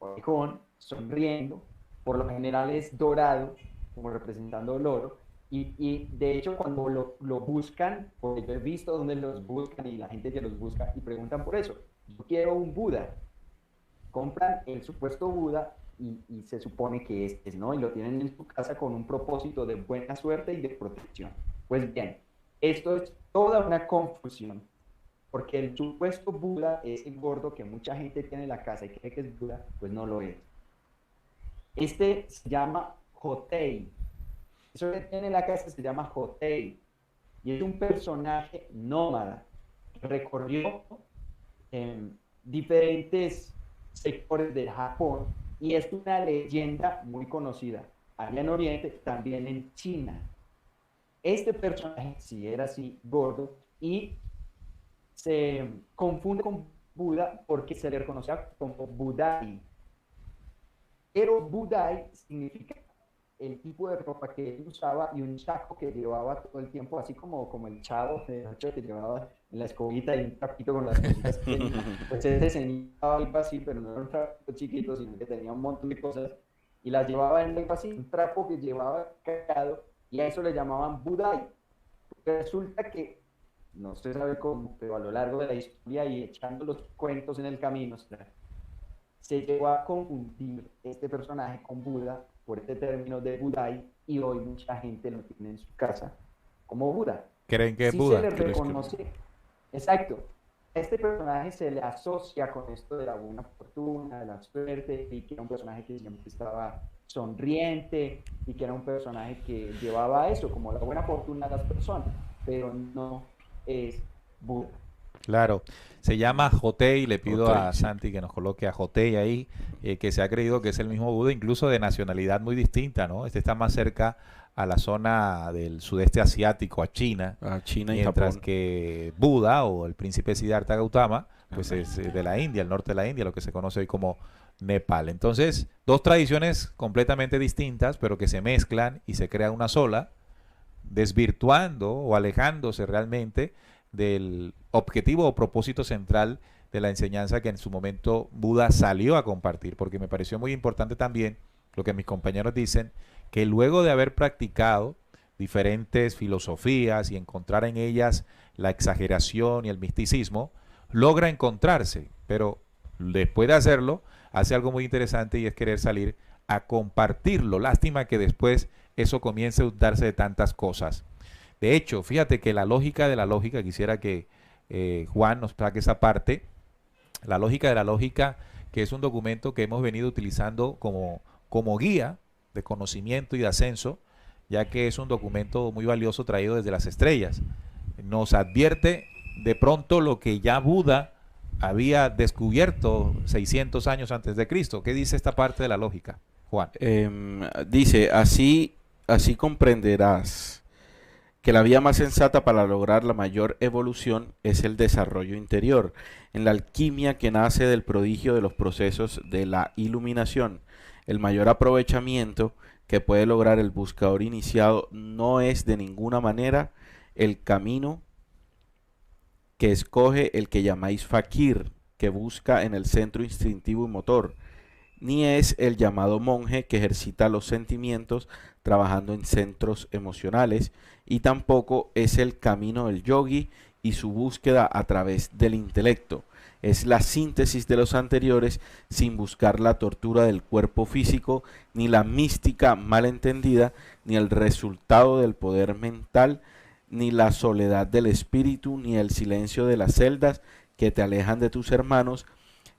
orejón, sonriendo, por lo general es dorado, como representando el oro, y de hecho cuando lo buscan, porque yo he visto donde los buscan y la gente que los busca y preguntan por eso, yo quiero un Buda, compran el supuesto Buda y se supone que es, ¿no? Y lo tienen en su casa con un propósito de buena suerte y de protección. Pues bien, esto es toda una confusión, porque el supuesto Buda, ese gordo que mucha gente tiene en la casa y cree que es Buda, pues no lo es. Este se llama Hotei. Eso que tiene en la casa se llama Hotei. Y es un personaje nómada que recorrió diferentes sectores del Japón y es una leyenda muy conocida allá en Oriente, también en China. Este personaje sí era así gordo y se confunde con Buda porque se le reconocía como Budai. Pero Budai significa el tipo de ropa que él usaba y un saco que llevaba todo el tiempo, así como el chavo de noche que llevaba en la escobita y un trapito con las cositas que tenía. Pues él diseñaba algo así, pero no era un trapo chiquito, sino que tenía un montón de cosas y las llevaba en algo así, un trapo que llevaba cargado y a eso le llamaban Budai. Resulta que no se sabe cómo, pero a lo largo de la historia y echando los cuentos en el camino, se llegó a confundir este personaje con Buda por este término de Budai y hoy mucha gente lo tiene en su casa como Buda. ¿Creen que es Sí se Buda? le reconoce, exacto, este personaje se le asocia con esto de la buena fortuna, de la suerte, y que era un personaje que siempre estaba sonriente y que era un personaje que llevaba eso, como la buena fortuna a las personas, pero no es Buda. Claro, se llama Jotei, le pido Otei, a sí. Santi que nos coloque a Jotei ahí, que se ha creído que es el mismo Buda, incluso de nacionalidad muy distinta, ¿no? Este está más cerca a la zona del sudeste asiático, a China, A China y mientras Japón. que Buda o el príncipe Siddhartha Gautama, pues Ajá. es de la India, el norte de la India, lo que se conoce hoy como Nepal. Entonces, dos tradiciones completamente distintas, pero que se mezclan y se crea una sola, desvirtuando o alejándose realmente del objetivo o propósito central de la enseñanza que en su momento Buda salió a compartir, porque me pareció muy importante también lo que mis compañeros dicen, que luego de haber practicado diferentes filosofías y encontrar en ellas la exageración y el misticismo, logra encontrarse, pero después de hacerlo, hace algo muy interesante y es querer salir a compartirlo. Lástima que después eso comience a darse de tantas cosas. De hecho, fíjate que la lógica de la lógica, quisiera que Juan nos saque esa parte, la lógica de la lógica, que es un documento que hemos venido utilizando como guía de conocimiento y de ascenso, ya que es un documento muy valioso traído desde las estrellas. Nos advierte de pronto lo que ya Buda había descubierto 600 años antes de Cristo. ¿Qué dice esta parte de la lógica, Juan? Dice, así comprenderás que la vía más sensata para lograr la mayor evolución es el desarrollo interior, en la alquimia que nace del prodigio de los procesos de la iluminación. El mayor aprovechamiento que puede lograr el buscador iniciado no es de ninguna manera el camino que escoge el que llamáis fakir, que busca en el centro instintivo y motor, ni es el llamado monje que ejercita los sentimientos trabajando en centros emocionales, y tampoco es el camino del yogi y su búsqueda a través del intelecto. Es la síntesis de los anteriores sin buscar la tortura del cuerpo físico, ni la mística malentendida, ni el resultado del poder mental, ni la soledad del espíritu, ni el silencio de las celdas que te alejan de tus hermanos,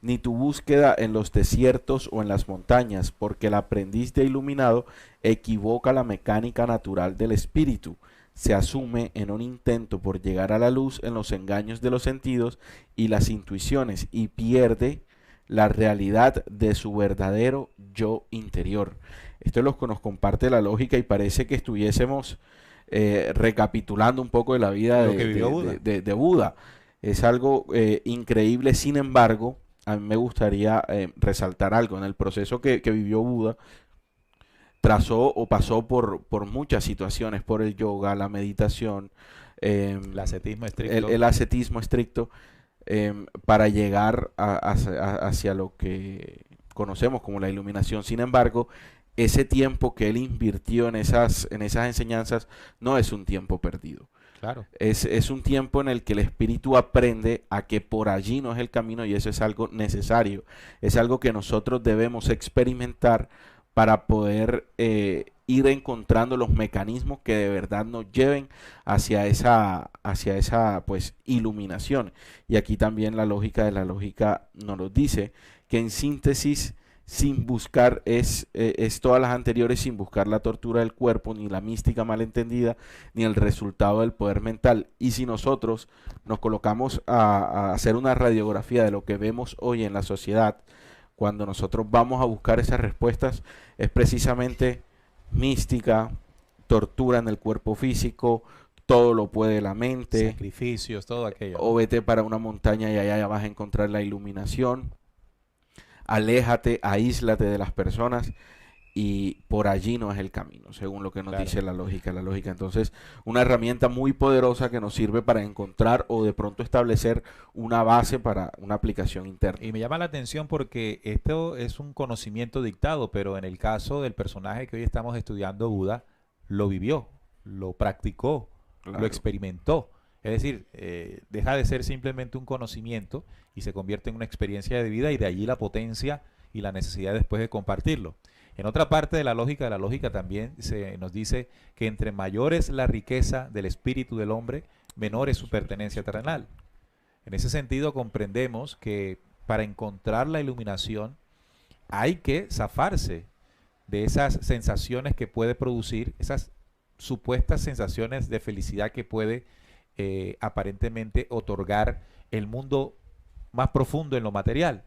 ni tu búsqueda en los desiertos o en las montañas, porque el aprendiz de iluminado equivoca la mecánica natural del espíritu, se asume en un intento por llegar a la luz en los engaños de los sentidos y las intuiciones, y pierde la realidad de su verdadero yo interior. Esto es lo que nos comparte la lógica, y parece que estuviésemos recapitulando un poco de la vida Lo que vivió Buda. de Buda. Es algo increíble. Sin embargo, a mí me gustaría resaltar algo. En el proceso que vivió Buda, trazó o pasó por muchas situaciones, por el yoga, la meditación, El ascetismo estricto. el ascetismo estricto, para llegar hacia lo que conocemos como la iluminación. Sin embargo, ese tiempo que él invirtió en esas enseñanzas no es un tiempo perdido. Claro. Es un tiempo en el que el espíritu aprende a que por allí no es el camino, y eso es algo necesario. Es algo que nosotros debemos experimentar para poder ir encontrando los mecanismos que de verdad nos lleven hacia esa pues iluminación. Y aquí también la lógica de la lógica nos lo dice, que en síntesis, sin buscar es todas las anteriores, sin buscar la tortura del cuerpo, ni la mística malentendida, ni el resultado del poder mental. Y si nosotros nos colocamos a hacer una radiografía de lo que vemos hoy en la sociedad, cuando nosotros vamos a buscar esas respuestas, es precisamente mística, tortura en el cuerpo físico, todo lo puede la mente, Sacrificios, todo aquello, o ¿no? vete para una montaña y allá vas a encontrar la iluminación. Aléjate, aíslate de las personas, y por allí no es el camino, según lo que nos Claro. dice la lógica. La lógica, entonces, una herramienta muy poderosa que nos sirve para encontrar o de pronto establecer una base para una aplicación interna. Y me llama la atención porque esto es un conocimiento dictado, pero en el caso del personaje que hoy estamos estudiando, Buda, lo vivió, lo practicó, lo Claro. experimentó. Es decir, deja de ser simplemente un conocimiento y se convierte en una experiencia de vida, y de allí la potencia y la necesidad después de compartirlo. En otra parte de la lógica también se nos dice que entre mayor es la riqueza del espíritu del hombre, menor es su pertenencia terrenal. En ese sentido comprendemos que para encontrar la iluminación hay que zafarse de esas sensaciones que puede producir, esas supuestas sensaciones de felicidad que puede aparentemente otorgar el mundo más profundo en lo material,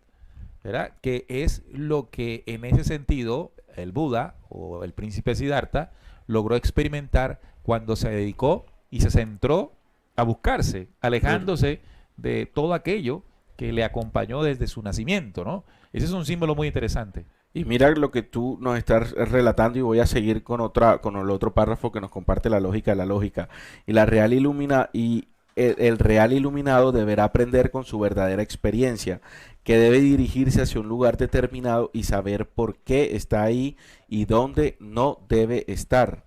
¿verdad? Que es lo que en ese sentido el Buda o el príncipe Siddhartha logró experimentar cuando se dedicó y se centró a buscarse, alejándose de todo aquello que le acompañó desde su nacimiento, ¿no? Ese es un símbolo muy interesante. Y mira lo que tú nos estás relatando y voy a seguir con el otro párrafo que nos comparte la lógica de la lógica. Y la real ilumina y el real iluminado deberá aprender con su verdadera experiencia, que debe dirigirse hacia un lugar determinado y saber por qué está ahí y dónde no debe estar.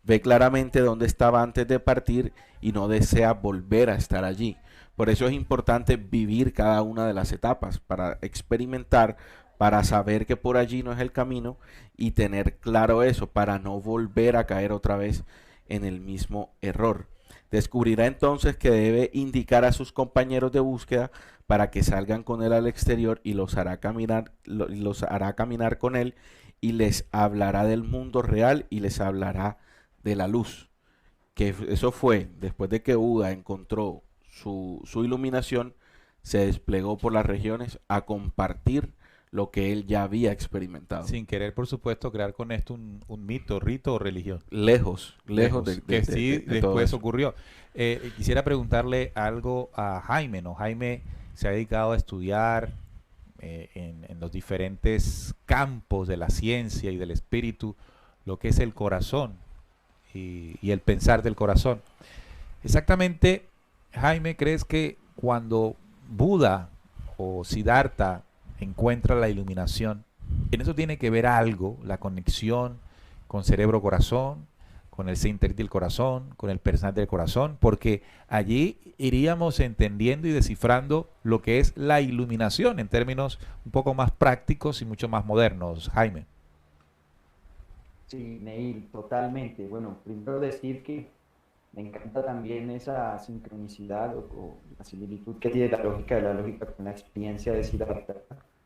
Ve claramente dónde estaba antes de partir y no desea volver a estar allí. Por eso es importante vivir cada una de las etapas para experimentar, para saber que por allí no es el camino y tener claro eso, para no volver a caer otra vez en el mismo error. Descubrirá entonces que debe indicar a sus compañeros de búsqueda para que salgan con él al exterior y los hará caminar con él y les hablará del mundo real y les hablará de la luz. Que eso fue después de que Buda encontró su iluminación, se desplegó por las regiones a compartir lo que él ya había experimentado. Sin querer, por supuesto, crear con esto un mito, rito o religión. Lejos Que sí de todo después eso. ocurrió. Quisiera preguntarle algo a Jaime, ¿no? Jaime se ha dedicado a estudiar en los diferentes campos de la ciencia y del espíritu lo que es el corazón y el pensar del corazón. Exactamente, Jaime, ¿crees que cuando Buda o Siddhartha encuentra la iluminación, en eso tiene que ver algo, la conexión con cerebro-corazón, con el center del corazón, con el personal del corazón, porque allí iríamos entendiendo y descifrando lo que es la iluminación en términos un poco más prácticos y mucho más modernos, Jaime? Sí, Neil, totalmente. Bueno, primero decir que me encanta también esa sincronicidad o la similitud que tiene la lógica de la lógica con la experiencia de Siddhartha.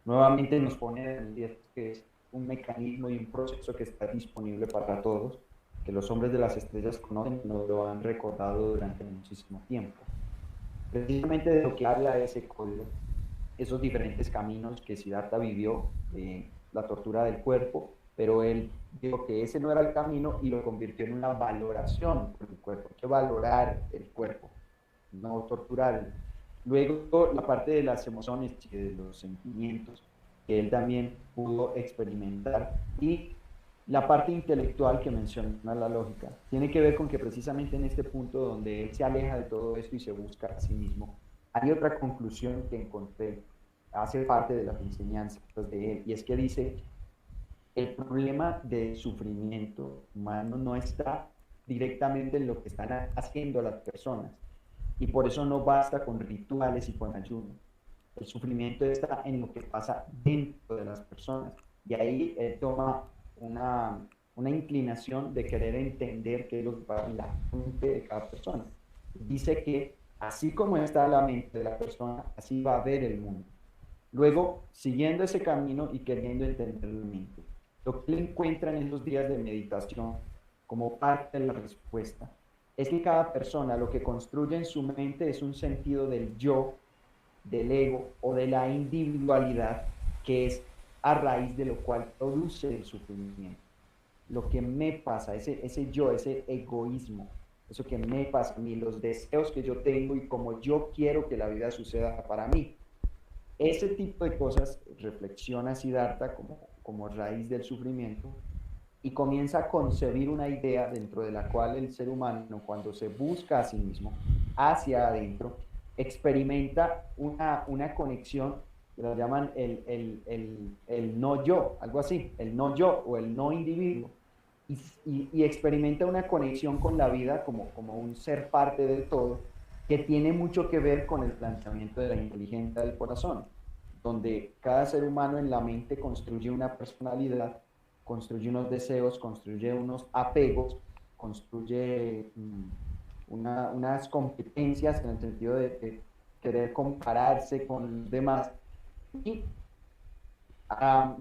Nuevamente nos pone en el día que es un mecanismo y un proceso que está disponible para todos, que los hombres de las estrellas conocen y nos lo han recordado durante muchísimo tiempo. Precisamente de lo que habla ese código, esos diferentes caminos que Siddhartha vivió, la tortura del cuerpo, pero él dijo que ese no era el camino y lo convirtió en una valoración por el cuerpo. Hay que valorar el cuerpo, no torturarlo. Luego la parte de las emociones y de los sentimientos que él también pudo experimentar, y la parte intelectual que menciona la lógica tiene que ver con que precisamente en este punto donde él se aleja de todo esto y se busca a sí mismo, hay otra conclusión que encontré, hace parte de las enseñanzas de él, y es que dice: el problema del sufrimiento humano no está directamente en lo que están haciendo las personas, y por eso no basta con rituales y con ayuno. El sufrimiento está en lo que pasa dentro de las personas, y ahí él toma una inclinación de querer entender qué es lo que pasa en la mente de cada persona. Dice que así como está la mente de la persona, así va a ver el mundo. Luego, siguiendo ese camino y queriendo entender la mente, lo que él encuentra en esos días de meditación como parte de la respuesta es que cada persona lo que construye en su mente es un sentido del yo, del ego o de la individualidad, que es a raíz de lo cual produce el sufrimiento. Lo que me pasa, ese yo, ese egoísmo, eso que me pasa a mí, los deseos que yo tengo y como yo quiero que la vida suceda para mí. Ese tipo de cosas reflexiona Siddhartha como raíz del sufrimiento, y comienza a concebir una idea dentro de la cual el ser humano, cuando se busca a sí mismo, hacia adentro, experimenta una conexión que lo llaman el no yo, algo así, el no yo o el no individuo, y experimenta una conexión con la vida como un ser parte del todo, que tiene mucho que ver con el planteamiento de la inteligencia del corazón, donde cada ser humano en la mente construye una personalidad, construye unos deseos, construye unos apegos, construye unas competencias en el sentido de querer compararse con los demás. Y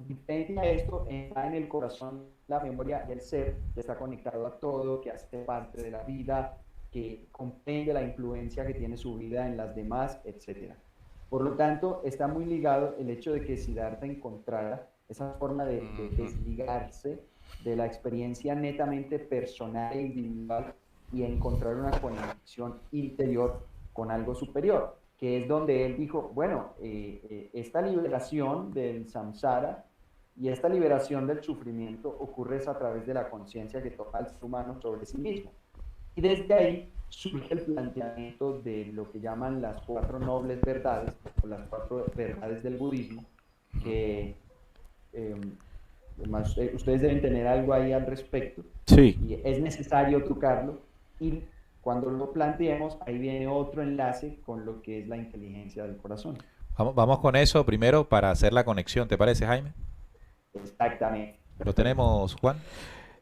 diferencia esto, está en el corazón, la memoria del ser, que está conectado a todo, que hace parte de la vida, que comprende la influencia que tiene su vida en las demás, etc. Por lo tanto, está muy ligado el hecho de que Siddhartha encontrara esa forma de desligarse de la experiencia netamente personal e individual y encontrar una conexión interior con algo superior, que es donde él dijo, bueno, esta liberación del samsara y esta liberación del sufrimiento ocurre a través de la conciencia que toma el ser humano sobre sí mismo. Y desde ahí surge el planteamiento de lo que llaman las 4 nobles verdades, o las 4 verdades del budismo, que ustedes deben tener algo ahí al respecto. Sí. Y es necesario tocarlo, y cuando lo planteemos, ahí viene otro enlace con lo que es la inteligencia del corazón. Vamos con eso primero para hacer la conexión, ¿te parece, Jaime? Exactamente. ¿Lo tenemos, Juan?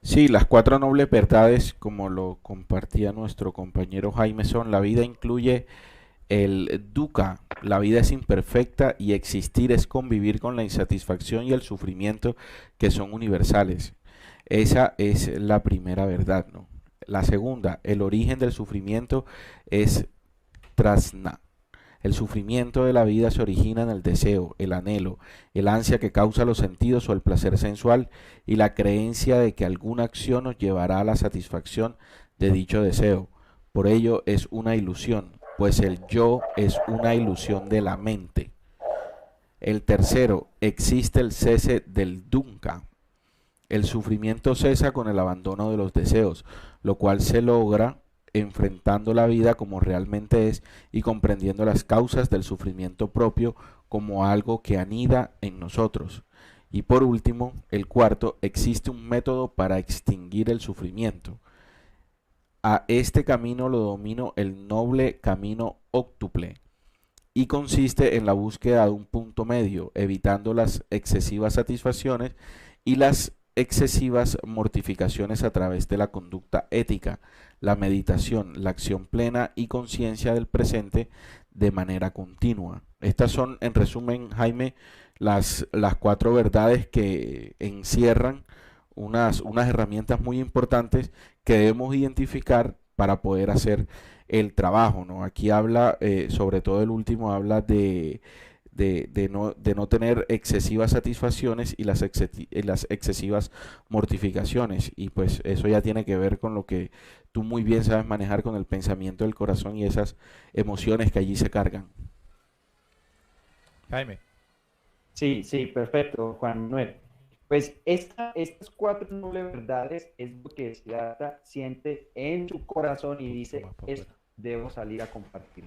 Sí, las 4 nobles verdades, como lo compartía nuestro compañero Jaime, son: la vida incluye el dukkha, la vida es imperfecta y existir es convivir con la insatisfacción y el sufrimiento, que son universales. Esa es la primera verdad, ¿no? La segunda, el origen del sufrimiento es trasna. El sufrimiento de la vida se origina en el deseo, el anhelo, el ansia que causa los sentidos o el placer sensual, y la creencia de que alguna acción nos llevará a la satisfacción de dicho deseo. Por ello es una ilusión, pues el yo es una ilusión de la mente. El tercero, existe el cese del dukkha. El sufrimiento cesa con el abandono de los deseos, lo cual se logra enfrentando la vida como realmente es y comprendiendo las causas del sufrimiento propio como algo que anida en nosotros. Y por último, el cuarto, existe un método para extinguir el sufrimiento. A este camino lo domino el noble camino óctuple, y consiste en la búsqueda de un punto medio, evitando las excesivas satisfacciones y las excesivas mortificaciones a través de la conducta ética, la meditación, la acción plena y conciencia del presente de manera continua. Estas son, en resumen, Jaime, las 4 verdades que encierran unas herramientas muy importantes que debemos identificar para poder hacer el trabajo, ¿no? Aquí habla, sobre todo el último, habla de no tener excesivas satisfacciones y las excesivas mortificaciones, y pues eso ya tiene que ver con lo que tú muy bien sabes manejar, con el pensamiento del corazón y esas emociones que allí se cargan. Jaime. Sí, perfecto, Juan Manuel. Pues estas 4 nobles verdades es lo que Siddhartha siente en su corazón y dice, esto debo salir a compartir.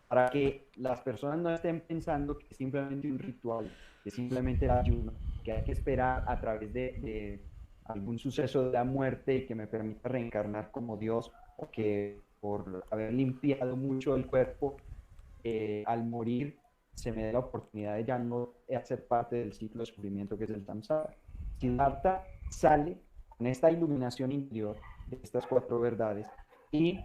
Para que las personas no estén pensando que es simplemente un ritual, que es simplemente el ayuno, que hay que esperar a través de algún suceso de la muerte y que me permita reencarnar como Dios, o que por haber limpiado mucho el cuerpo, al morir se me dé la oportunidad de ya no hacer parte del ciclo de sufrimiento que es el samsara. Siddhartha sale con esta iluminación interior de estas 4 verdades, y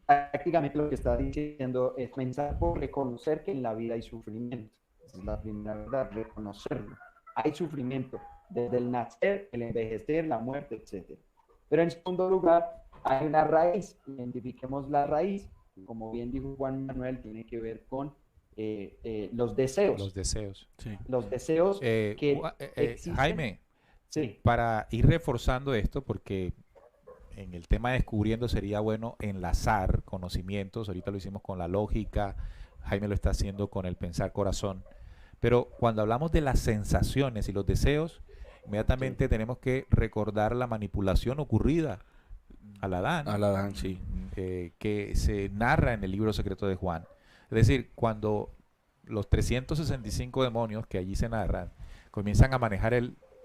prácticamente lo que está diciendo es comenzar por reconocer que en la vida hay sufrimiento. Esa es la primera verdad, reconocerlo. Hay sufrimiento desde el nacer, el envejecer, la muerte, etc. Pero en segundo lugar, hay una raíz. Identifiquemos la raíz. Como bien dijo Juan Manuel, tiene que ver con los deseos. Los deseos. Sí. Los deseos que existen. Jaime, sí, para ir reforzando esto, porque en el tema de descubriendo sería bueno enlazar conocimientos. Ahorita lo hicimos con la lógica, Jaime lo está haciendo con el pensar corazón. Pero cuando hablamos de las sensaciones y los deseos, inmediatamente tenemos que recordar la manipulación ocurrida al Adán, sí. Que se narra en el libro secreto de Juan. Es decir, cuando los 365 demonios que allí se narran comienzan a manejar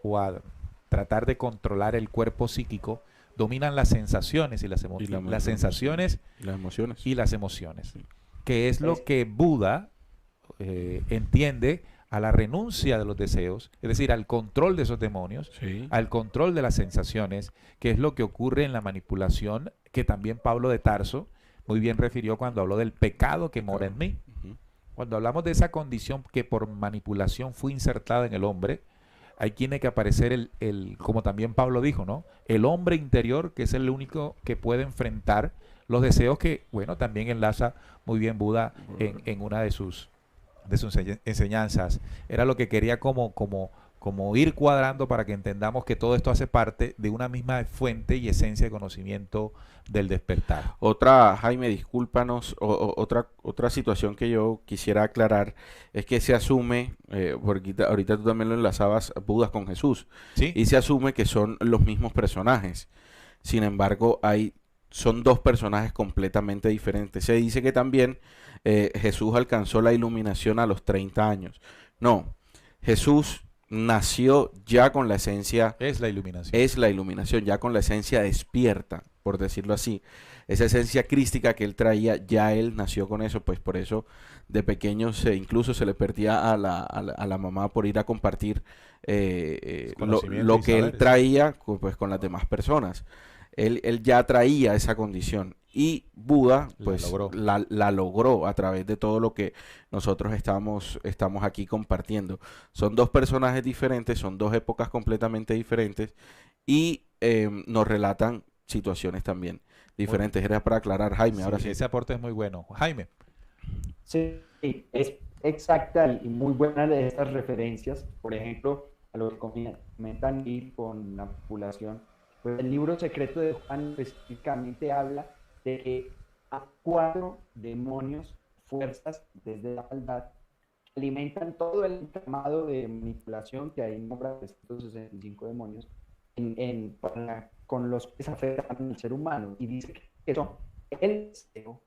o a tratar de controlar el cuerpo psíquico, dominan las sensaciones y las sensaciones y las emociones. Y las emociones, Sí. que es lo que Buda entiende a la renuncia de los deseos, es decir, al control de esos demonios, Sí. al control de las sensaciones, que es lo que ocurre en la manipulación, que también Pablo de Tarso muy bien refirió cuando habló del pecado que mora en mí. Ujú. Cuando hablamos de esa condición que por manipulación fue insertada en el hombre, ahí tiene que aparecer como también Pablo dijo, ¿no? El hombre interior, que es el único que puede enfrentar los deseos que, bueno, también enlaza muy bien Buda en una de sus enseñanzas. Era lo que quería como ir cuadrando para que entendamos que todo esto hace parte de una misma fuente y esencia de conocimiento del despertar. Otra, Jaime, discúlpanos, otra situación que yo quisiera aclarar es que se asume, porque ahorita tú también lo enlazabas Buda con Jesús, ¿Sí? y se asume que son los mismos personajes. Sin embargo, son dos personajes completamente diferentes. Se dice que también Jesús alcanzó la iluminación a los 30 años. No, Jesús nació ya con la esencia, Es la iluminación. es la iluminación, ya con la esencia despierta, por decirlo así. Esa esencia crística que él traía, ya él nació con eso, pues por eso de pequeño incluso se le perdía a la mamá por ir a compartir Conocimiento lo y que él saberes. traía pues, con las demás personas. Él ya traía esa condición y Buda La pues logró. la logró a través de todo lo que nosotros estamos aquí compartiendo. Son dos personajes diferentes, son dos épocas completamente diferentes y nos relatan situaciones también diferentes. Era para aclarar, Jaime, ahora Sí, sí. ese aporte es muy bueno. Jaime. Sí, es exacta y muy buena de estas referencias. Por ejemplo, a lo que comentan y con la población, pues el libro secreto de Juan específicamente habla de que a 4 demonios, fuerzas desde la maldad, alimentan todo el entramado de manipulación que ahí nombra 365 demonios con los que se afectan al ser humano. Y dice que son el deseo,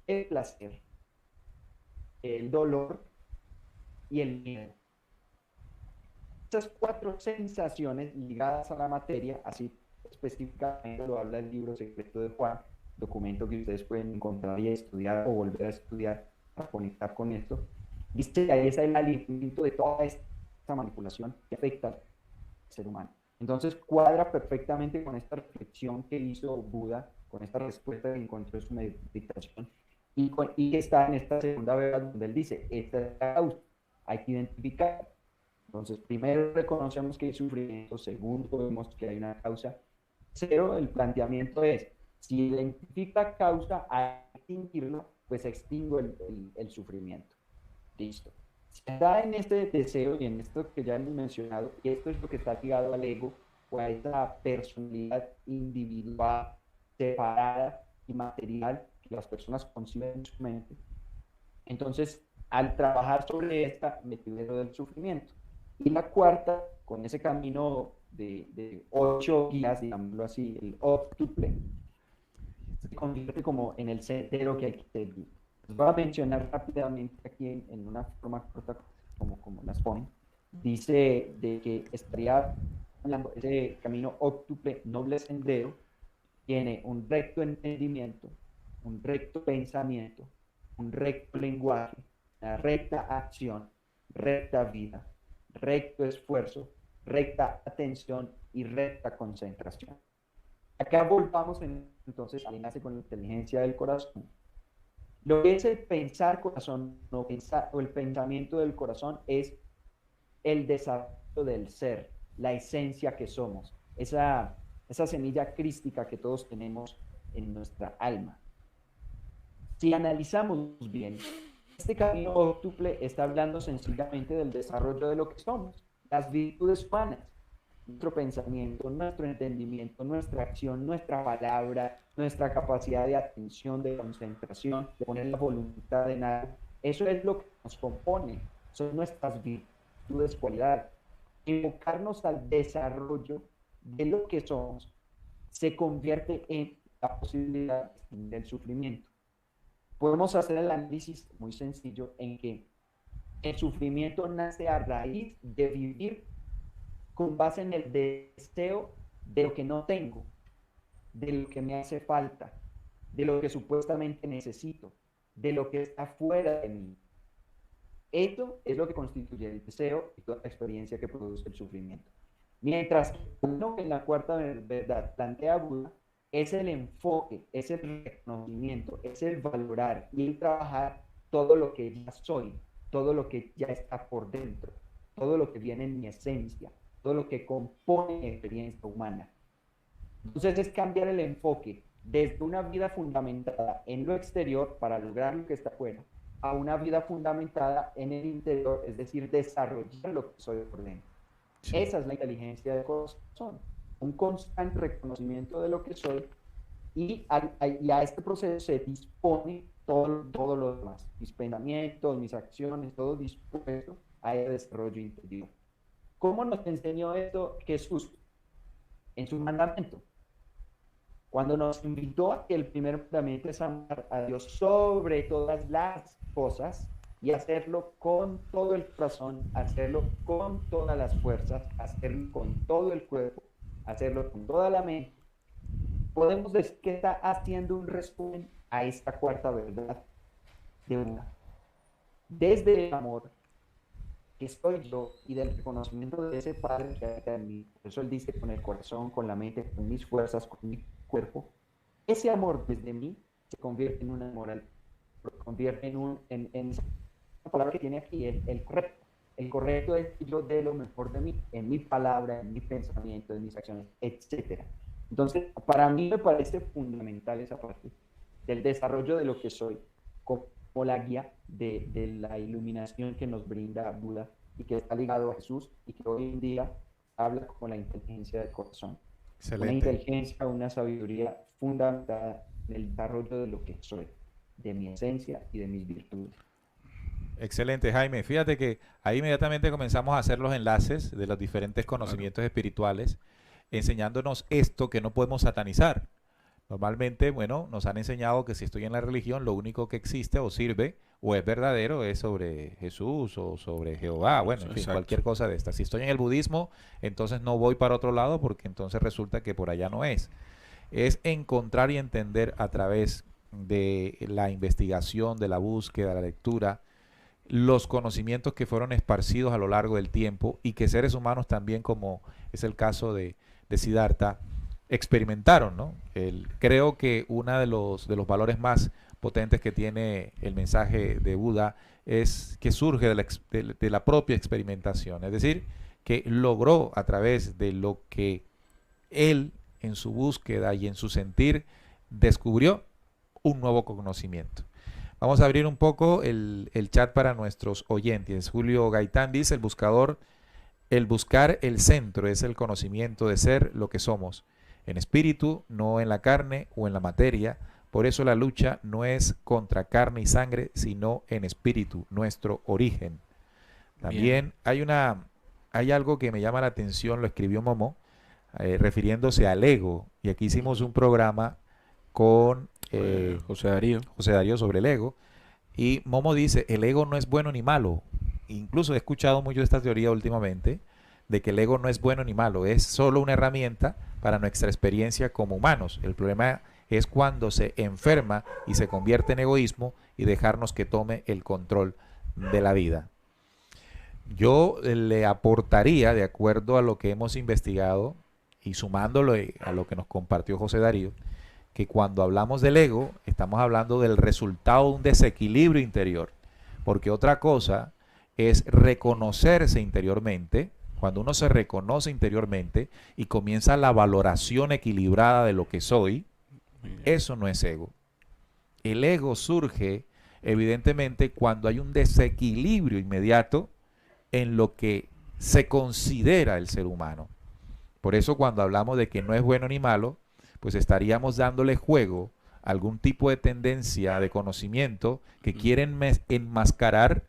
el placer, el dolor y el miedo. Esas 4 sensaciones ligadas a la materia, así específicamente lo habla el libro secreto de Juan, documento que ustedes pueden encontrar y estudiar o volver a estudiar para conectar con esto. Dice que ahí está el alimento de toda esta manipulación que afecta al ser humano. Entonces cuadra perfectamente con esta reflexión que hizo Buda, con esta respuesta que encontró en su meditación, y que está en esta segunda verdad donde él dice, esta es la causa, hay que identificar. Entonces, primero reconocemos que hay sufrimiento, segundo vemos que hay una causa. Tercero, el planteamiento es, si identifica causa, hay que extinguirlo, pues extingo el sufrimiento. Listo. Si está en este deseo y en esto que ya hemos mencionado, y esto es lo que está ligado al ego o a esa personalidad individual, separada y material que las personas conciben en su mente, entonces al trabajar sobre esta, me libero del sufrimiento. Y la cuarta, con ese camino de 8 guías, digámoslo así, el óptuple, se convierte como en el sendero que hay que seguir. Les voy a mencionar rápidamente aquí en una forma corta, como las ponen. Dice de que estaría hablando, ese camino óptuple, noble sendero, tiene un recto entendimiento, un recto pensamiento, un recto lenguaje, una recta acción, recta vida, recto esfuerzo, recta atención y recta concentración. Acá volvamos entonces al enlace con la inteligencia del corazón. Lo que es el pensar corazón o el pensamiento del corazón es el desarrollo del ser, la esencia que somos, esa semilla crística que todos tenemos en nuestra alma. Si analizamos bien, este camino óptuple está hablando sencillamente del desarrollo de lo que somos, las virtudes humanas, nuestro pensamiento, nuestro entendimiento, nuestra acción, nuestra palabra, nuestra capacidad de atención, de concentración, de poner la voluntad en algo. Eso es lo que nos compone, son nuestras virtudes, cualidades. Enfocarnos al desarrollo de lo que somos se convierte en la posibilidad del sufrimiento. Podemos hacer el análisis muy sencillo en que el sufrimiento nace a raíz de vivir con base en el deseo de lo que no tengo, de lo que me hace falta, de lo que supuestamente necesito, de lo que está fuera de mí. Esto es lo que constituye el deseo y toda la experiencia que produce el sufrimiento. Mientras que lo que en la cuarta verdad plantea Buda es el enfoque, es el reconocimiento, es el valorar y el trabajar todo lo que ya soy, todo lo que ya está por dentro, todo lo que viene en mi esencia, todo lo que compone mi experiencia humana. Entonces es cambiar el enfoque desde una vida fundamentada en lo exterior para lograr lo que está afuera, a una vida fundamentada en el interior, es decir, desarrollar lo que soy por dentro. Sí. Esa es la inteligencia del corazón, un constante reconocimiento de lo que soy y a este proceso se dispone todo lo demás, mis pensamientos, mis acciones, todo dispuesto a ese desarrollo interior. ¿Cómo nos enseñó esto Jesús? En su mandamiento. Cuando nos invitó a que el primer mandamiento es amar a Dios sobre todas las cosas y hacerlo con todo el corazón, hacerlo con todas las fuerzas, hacerlo con todo el cuerpo, hacerlo con toda la mente, podemos decir que está haciendo un resumen a esta cuarta verdad de una. Desde el amor que soy yo y del reconocimiento de ese Padre que habita en mí, por eso él dice con el corazón, con la mente, con mis fuerzas, con mi cuerpo, ese amor desde mí se convierte en una moral, se convierte en esa palabra que tiene aquí, el correcto. El correcto es que yo dé lo mejor de mí, en mi palabra, en mi pensamiento, en mis acciones, etc. Entonces, para mí me parece fundamental esa parte del desarrollo de lo que soy, como la guía de la iluminación que nos brinda Buda y que está ligado a Jesús y que hoy en día habla como la inteligencia del corazón. Excelente. Una inteligencia, una sabiduría fundamentada en el desarrollo de lo que soy, de mi esencia y de mis virtudes. Excelente, Jaime. Fíjate que ahí inmediatamente comenzamos a hacer los enlaces de los diferentes conocimientos espirituales, enseñándonos esto que no podemos satanizar. Normalmente, bueno, nos han enseñado que si estoy en la religión, lo único que existe o sirve o es verdadero es sobre Jesús o sobre Jehová, bueno, en fin, cualquier cosa de esta. Si estoy en el budismo, entonces no voy para otro lado porque entonces resulta que por allá no es. Es encontrar y entender a través de la investigación, de la búsqueda, la lectura, los conocimientos que fueron esparcidos a lo largo del tiempo y que seres humanos también, como es el caso de Siddhartha, experimentaron, ¿no? Creo que uno de los valores más potentes que tiene el mensaje de Buda es que surge de la propia experimentación, es decir, que logró a través de lo que él en su búsqueda y en su sentir descubrió un nuevo conocimiento. Vamos a abrir un poco el chat para nuestros oyentes. Julio Gaitán dice, el buscar el centro es el conocimiento de ser lo que somos, en espíritu, no en la carne o en la materia. Por eso la lucha no es contra carne y sangre, sino en espíritu, nuestro origen. También hay algo que me llama la atención, lo escribió Momo, refiriéndose al ego. Y aquí hicimos un programa con José Darío sobre el ego. Y Momo dice, el ego no es bueno ni malo. Incluso he escuchado mucho de esta teoría últimamente, de que el ego no es bueno ni malo, es solo una herramienta para nuestra experiencia como humanos. El problema es cuando se enferma y se convierte en egoísmo y dejarnos que tome el control de la vida. Yo le aportaría, de acuerdo a lo que hemos investigado y sumándolo a lo que nos compartió José Darío, que cuando hablamos del ego, estamos hablando del resultado de un desequilibrio interior. Porque otra cosa es reconocerse interiormente. Cuando uno se reconoce interiormente y comienza la valoración equilibrada de lo que soy, eso no es ego. El ego surge, evidentemente, cuando hay un desequilibrio inmediato en lo que se considera el ser humano. Por eso cuando hablamos de que no es bueno ni malo, pues estaríamos dándole juego a algún tipo de tendencia de conocimiento que quieren enmascarar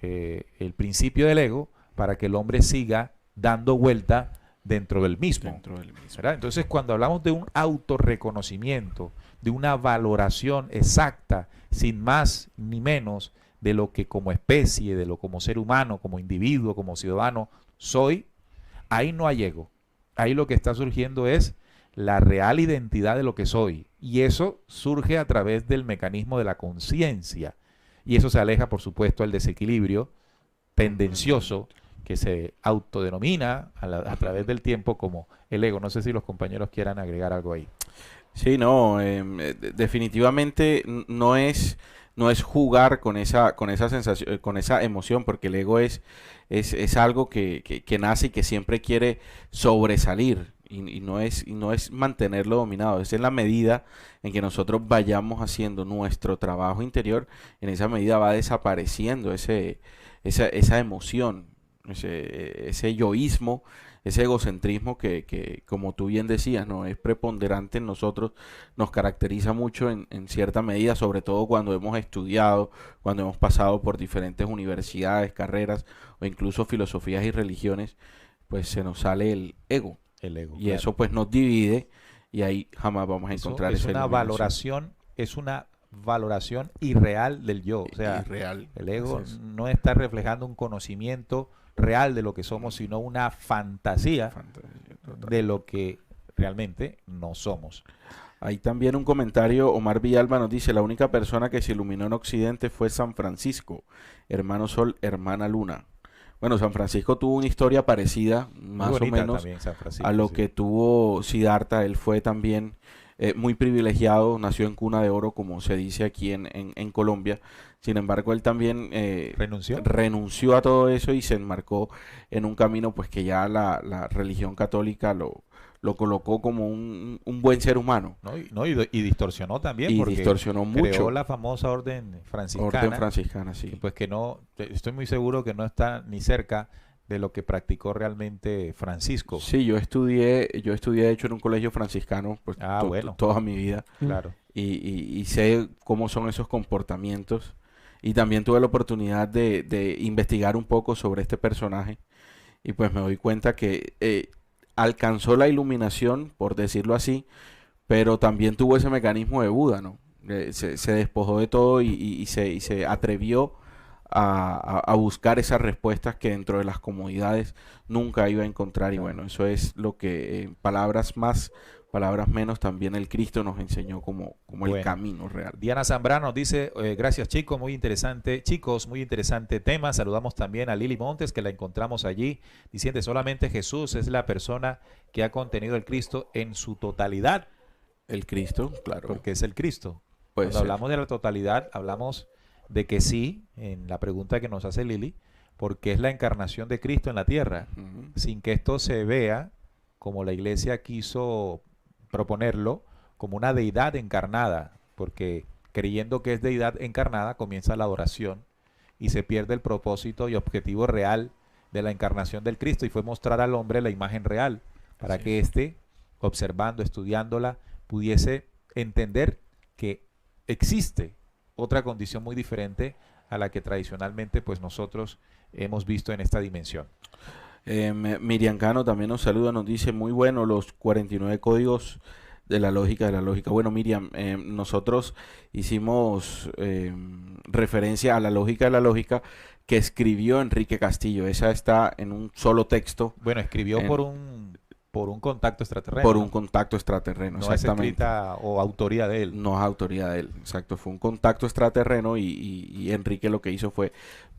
el principio del ego para que el hombre siga dando vuelta dentro del mismo. ¿Verdad? Entonces, cuando hablamos de un autorreconocimiento, de una valoración exacta, sin más ni menos, de lo que como especie, de lo como ser humano, como individuo, como ciudadano soy, ahí no hay ego. Ahí lo que está surgiendo es la real identidad de lo que soy. Y eso surge a través del mecanismo de la conciencia. Y eso se aleja, por supuesto, al desequilibrio tendencioso que se autodenomina a través del tiempo como el ego. No sé si los compañeros quieran agregar algo ahí. Sí, no, definitivamente no es jugar con esa sensación, con esa emoción, porque el ego es algo que nace y que siempre quiere sobresalir. Y no es mantenerlo dominado, es en la medida en que nosotros vayamos haciendo nuestro trabajo interior, en esa medida va desapareciendo esa emoción, ese yoísmo, ese egocentrismo que, como tú bien decías, no es preponderante en nosotros, nos caracteriza mucho en cierta medida, sobre todo cuando hemos estudiado, cuando hemos pasado por diferentes universidades, carreras o incluso filosofías y religiones, pues se nos sale el ego. El ego, Y claro. eso pues nos divide y ahí jamás vamos a Eso encontrar es esa una iluminación. valoración, es una valoración irreal del yo. O sea, Irreal. el ego Así es. no está reflejando un conocimiento real de lo que somos, sino una fantasía Fantasía total. de lo que realmente no somos. Ahí también un comentario, Omar Villalba nos dice, la única persona que se iluminó en Occidente fue San Francisco, hermano Sol, hermana Luna. Bueno, San Francisco tuvo una historia parecida, Muy más o bonita menos, también San Francisco, a lo sí. que tuvo Siddhartha. Él fue también muy privilegiado, nació en cuna de oro, como se dice aquí en Colombia. Sin embargo, él también ¿Renunció? renunció a todo eso y se enmarcó en un camino pues que ya la religión católica lo colocó como un buen ser humano. Y distorsionó también Y porque distorsionó creó mucho. la famosa orden Orden franciscana, franciscana, que sí. pues que no, estoy muy seguro que no está ni cerca de lo que practicó realmente Francisco. Sí, yo estudié de hecho en un colegio franciscano pues Bueno, toda mi vida claro. y sé cómo son esos comportamientos y también tuve la oportunidad de investigar un poco sobre este personaje y pues me doy cuenta que alcanzó la iluminación, por decirlo así, pero también tuvo ese mecanismo de Buda, ¿no? Se despojó de todo y se atrevió a buscar esas respuestas que dentro de las comodidades nunca iba a encontrar. Y Claro. bueno, eso es lo que palabras más, palabras menos, también el Cristo nos enseñó como el Bueno. camino real. Diana Zambrano nos dice, gracias chicos, muy interesante tema. Saludamos también a Lili Montes, que la encontramos allí, diciendo solamente Jesús es la persona que ha contenido el Cristo en su totalidad, El Cristo, claro, porque es el Cristo. puede Cuando ser. hablamos de la totalidad, hablamos de que sí, en la pregunta que nos hace Lili, porque es la encarnación de Cristo en la tierra, Ujú. sin que esto se vea, como la iglesia quiso proponerlo, como una deidad encarnada, porque creyendo que es deidad encarnada comienza la adoración y se pierde el propósito y objetivo real de la encarnación del Cristo, y fue mostrar al hombre la imagen real, para Así que es. éste, observando, estudiándola, pudiese entender que existe otra condición muy diferente a la que tradicionalmente pues nosotros hemos visto en esta dimensión. Miriam Cano también nos saluda, nos dice, muy bueno los 49 códigos de la lógica de la lógica. Bueno, Miriam, nosotros hicimos referencia a la lógica de la lógica que escribió Enrique Castillo. Esa está en un solo texto, Bueno, escribió en- por un contacto extraterreno, por ¿no? un contacto extraterreno, No es exactamente. escrita o autoría de él. No es autoridad de él, exacto. Fue un contacto extraterreno y Enrique lo que hizo fue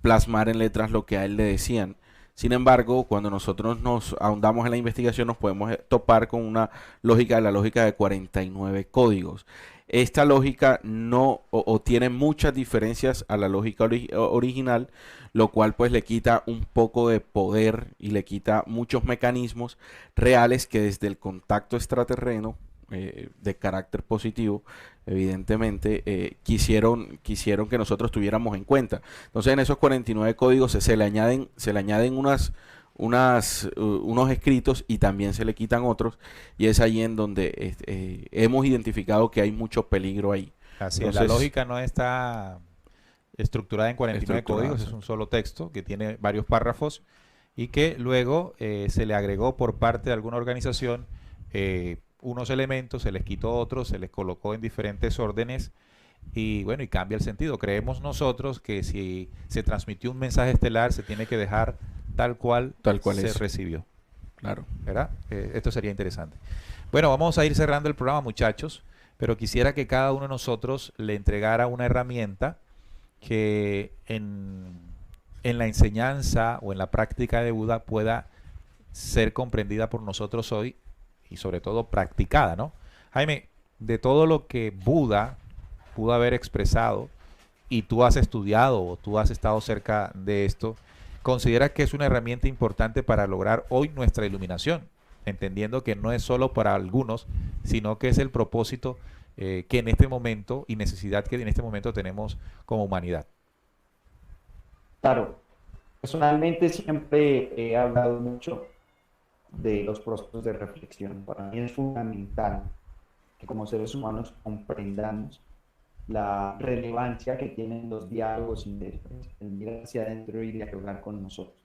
plasmar en letras lo que a él le decían. Sin embargo, cuando nosotros nos ahondamos en la investigación, nos podemos topar con una lógica de la lógica de 49 códigos. Esta lógica no o tiene muchas diferencias a la lógica original, lo cual pues le quita un poco de poder y le quita muchos mecanismos reales que desde el contacto extraterreno de carácter positivo, evidentemente, quisieron que nosotros tuviéramos en cuenta. Entonces, en esos 49 códigos se le añaden unos escritos y también se le quitan otros, y es ahí en donde hemos identificado que hay mucho peligro ahí. Así es, Entonces, la lógica no está estructurada en 49 estructurada, códigos, sí. es un solo texto que tiene varios párrafos y que luego se le agregó por parte de alguna organización unos elementos, se les quitó otros, se les colocó en diferentes órdenes y bueno, y cambia el sentido. Creemos nosotros que si se transmitió un mensaje estelar, se tiene que dejar tal cual se es. recibió, Claro. ¿verdad? Esto sería interesante. Bueno, vamos a ir cerrando el programa, muchachos, pero quisiera que cada uno de nosotros le entregara una herramienta que en la enseñanza o en la práctica de Buda pueda ser comprendida por nosotros hoy y sobre todo practicada, ¿no? Jaime, de todo lo que Buda pudo haber expresado y tú has estudiado o tú has estado cerca de esto, ¿considera que es una herramienta importante para lograr hoy nuestra iluminación? Entendiendo que no es solo para algunos, sino que es el propósito que en este momento y necesidad que en este momento tenemos como humanidad. Claro, personalmente siempre he hablado mucho de los procesos de reflexión. Para mí es fundamental que como seres humanos comprendamos la relevancia que tienen los diálogos interiores, el mirar hacia adentro y dialogar con nosotros.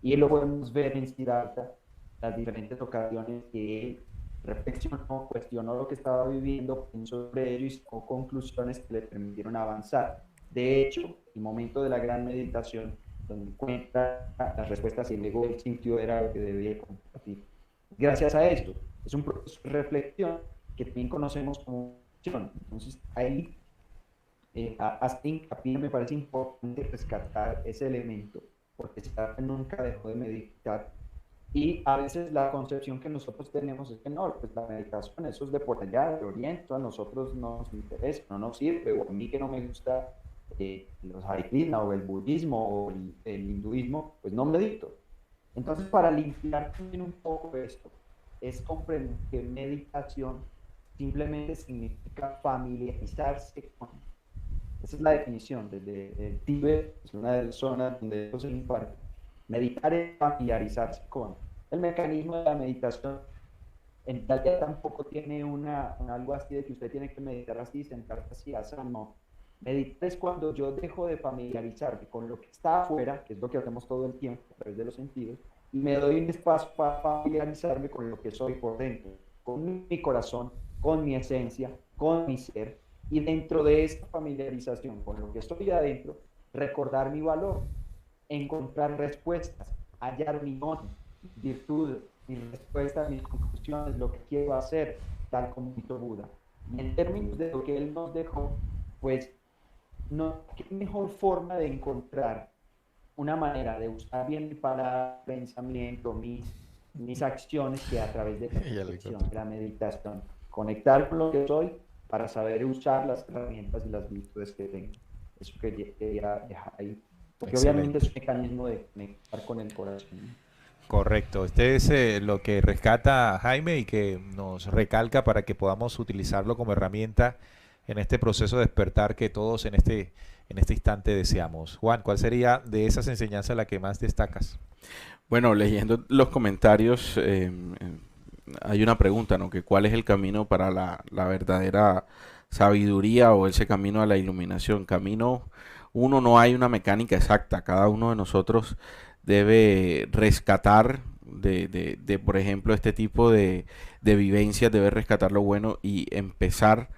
Y lo podemos ver en Siddhartha, las diferentes ocasiones que él reflexionó, cuestionó lo que estaba viviendo, pensó sobre ello y sacó conclusiones que le permitieron avanzar. De hecho, el momento de la gran meditación, donde encuentra las respuestas y luego él sintió era lo que debía compartir. Gracias a esto, es un proceso de reflexión que también conocemos como acción. Entonces, ahí hasta hincapié me parece importante rescatar ese elemento, porque nunca dejó de meditar. Y a veces la concepción que nosotros tenemos es que no, pues la meditación, eso es de por allá, de Oriente, a nosotros no nos interesa, no nos sirve, o a mí que no me gusta los Hare Krishna o el budismo o el hinduismo, pues no medito. Entonces, para limpiar también un poco esto, es comprender que meditación simplemente significa familiarizarse con. Esa es la definición. Desde el Tíbet, es una de las zonas donde eso se imparte. Meditar es familiarizarse con. El mecanismo de la meditación en realidad tampoco tiene algo así de que usted tiene que meditar así, sentarse así, así, no. Meditar es cuando yo dejo de familiarizarme con lo que está afuera, que es lo que hacemos todo el tiempo a través de los sentidos, y me doy un espacio para familiarizarme con lo que soy por dentro, con mi corazón, con mi esencia, con mi ser, y dentro de esta familiarización con lo que estoy adentro, recordar mi valor, encontrar respuestas, hallar mi don, virtud, mis respuestas, mis conclusiones, lo que quiero hacer, tal como hizo Buda. Y en términos de lo que él nos dejó, pues, no, qué mejor forma de encontrar una manera de usar bien mi palabra, pensamiento, mis acciones, que a través de la reflexión, de la meditación, conectar con lo que soy para saber usar las herramientas y las virtudes que tengo. Eso quería dejar ahí. Porque obviamente es un mecanismo de conectar con el corazón. Correcto. Este es lo que rescata Jaime y que nos recalca para que podamos utilizarlo como herramienta en este proceso de despertar que todos en este instante deseamos. Juan, ¿cuál sería de esas enseñanzas la que más destacas? Bueno, leyendo los comentarios, hay una pregunta, ¿no? Que ¿cuál es el camino para la verdadera sabiduría o ese camino a la iluminación? No hay una mecánica exacta. Cada uno de nosotros debe rescatar por ejemplo, este tipo de vivencias, debe rescatar lo bueno y empezar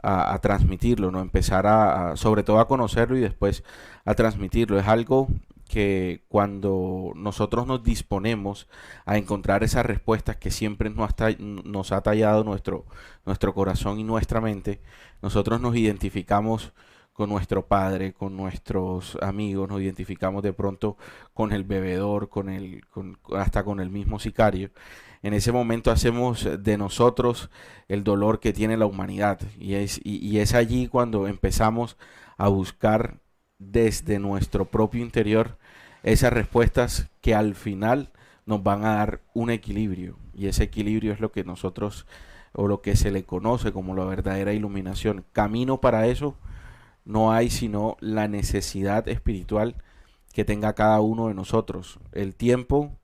a transmitirlo, ¿no? Empezar sobre todo a conocerlo y después a transmitirlo. Es algo que cuando nosotros nos disponemos a encontrar esas respuestas que siempre nos ha tallado nuestro corazón y nuestra mente, nosotros nos identificamos con nuestro padre, con nuestros amigos, nos identificamos de pronto con el bebedor, hasta con el mismo sicario. En ese momento hacemos de nosotros el dolor que tiene la humanidad y es allí cuando empezamos a buscar desde nuestro propio interior esas respuestas que al final nos van a dar un equilibrio, y ese equilibrio es lo que nosotros, o lo que se le conoce como la verdadera iluminación. Camino para eso no hay sino la necesidad espiritual que tenga cada uno de nosotros. El tiempo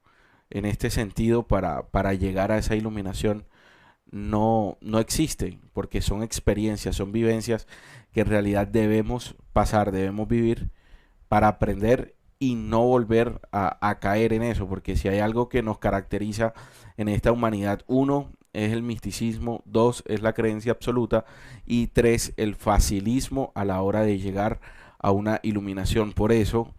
en este sentido para llegar a esa iluminación no existe, porque son experiencias, son vivencias que en realidad debemos pasar, debemos vivir para aprender y no volver a caer en eso, porque si hay algo que nos caracteriza en esta humanidad, 1 es el misticismo, 2 es la creencia absoluta y 3 el facilismo a la hora de llegar a una iluminación. Por eso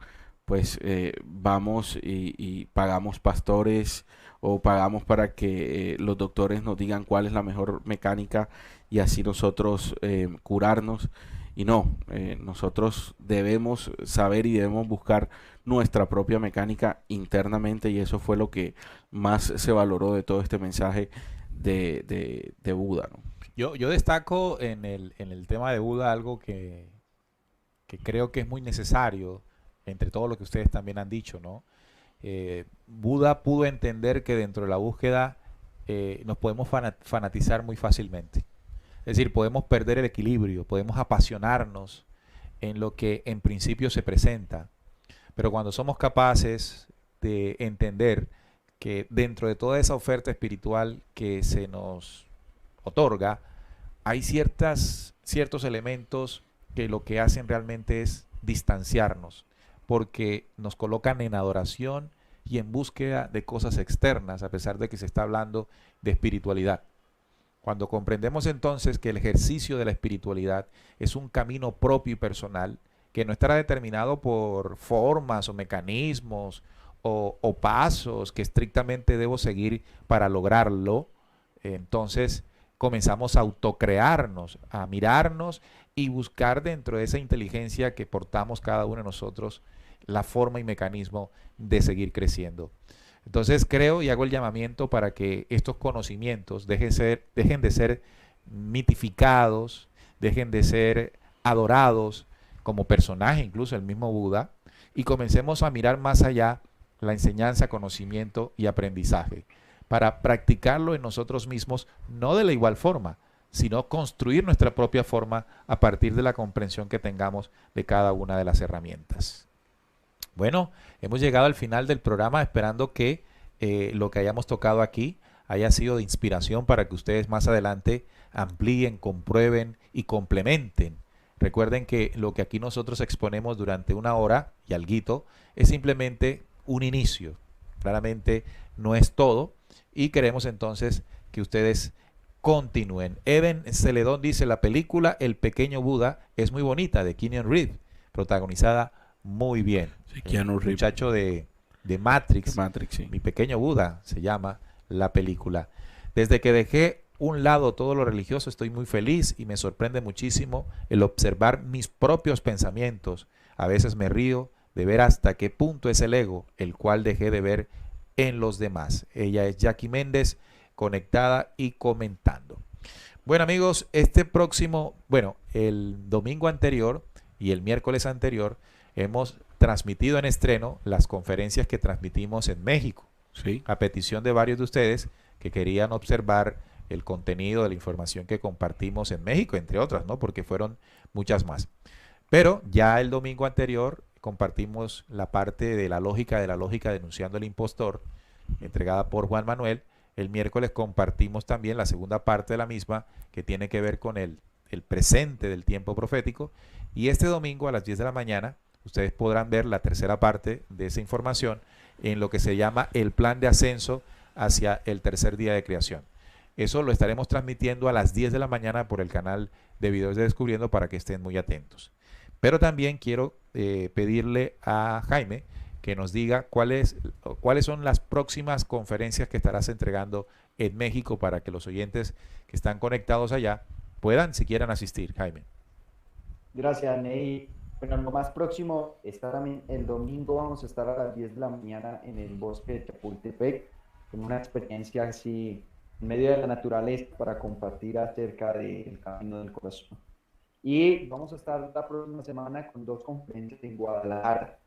pues vamos y pagamos pastores o pagamos para que los doctores nos digan cuál es la mejor mecánica y así nosotros curarnos. Y no, nosotros debemos saber y debemos buscar nuestra propia mecánica internamente, y eso fue lo que más se valoró de todo este mensaje de Buda, ¿no? Yo destaco en el tema de Buda algo que creo que es muy necesario entre todo lo que ustedes también han dicho, ¿no? Buda pudo entender que dentro de la búsqueda nos podemos fanatizar muy fácilmente. Es decir, podemos perder el equilibrio, podemos apasionarnos en lo que en principio se presenta. Pero cuando somos capaces de entender que dentro de toda esa oferta espiritual que se nos otorga, hay ciertos elementos que lo que hacen realmente es distanciarnos, porque nos colocan en adoración y en búsqueda de cosas externas, a pesar de que se está hablando de espiritualidad. Cuando comprendemos entonces que el ejercicio de la espiritualidad es un camino propio y personal, que no estará determinado por formas o mecanismos o pasos que estrictamente debo seguir para lograrlo, entonces comenzamos a autocrearnos, a mirarnos y buscar dentro de esa inteligencia que portamos cada uno de nosotros la forma y mecanismo de seguir creciendo. Entonces creo y hago el llamamiento para que estos conocimientos dejen de ser mitificados, dejen de ser adorados como personaje, incluso el mismo Buda, y comencemos a mirar más allá la enseñanza, conocimiento y aprendizaje, para practicarlo en nosotros mismos, no de la igual forma, sino construir nuestra propia forma a partir de la comprensión que tengamos de cada una de las herramientas. Bueno, hemos llegado al final del programa, esperando que lo que hayamos tocado aquí haya sido de inspiración para que ustedes más adelante amplíen, comprueben y complementen. Recuerden que lo que aquí nosotros exponemos durante una hora y alguito es simplemente un inicio. Claramente no es todo, y queremos entonces que ustedes continúen. Eben Celedón dice: la película El Pequeño Buda es muy bonita, de Keanu Reeves, protagonizada muy bien. Sí, Keanu Reeves. Muchacho de Matrix, Sí. Mi Pequeño Buda se llama la película. Desde que dejé un lado todo lo religioso, estoy muy feliz y me sorprende muchísimo el observar mis propios pensamientos. A veces me río de ver hasta qué punto es el ego, el cual dejé de ver en los demás. Ella es Jackie Méndez, conectada y comentando. Bueno, amigos, el domingo anterior y el miércoles anterior hemos transmitido en estreno las conferencias que transmitimos en México, Sí. a petición de varios de ustedes que querían observar el contenido de la información que compartimos en México, entre otras, ¿no? Porque fueron muchas más. Pero ya el domingo anterior compartimos la parte de la lógica denunciando al impostor, entregada por Juan Manuel. El miércoles compartimos también la segunda parte de la misma, que tiene que ver con el presente del tiempo profético. Y este domingo a las 10 de la mañana ustedes podrán ver la tercera parte de esa información en lo que se llama el plan de ascenso hacia el tercer día de creación. Eso lo estaremos transmitiendo a las 10 de la mañana por el canal de Videos de Descubriendo, para que estén muy atentos. Pero también quiero pedirle a Jaime que nos diga cuáles son las próximas conferencias que estarás entregando en México, para que los oyentes que están conectados allá puedan, si quieren, asistir. Jaime. Gracias, Ney. Bueno, lo más próximo está también el domingo. Vamos a estar a las 10 de la mañana en el bosque de Chapultepec, con una experiencia así en medio de la naturaleza para compartir acerca del camino del corazón. Y vamos a estar la próxima semana con 2 conferencias en Guadalajara,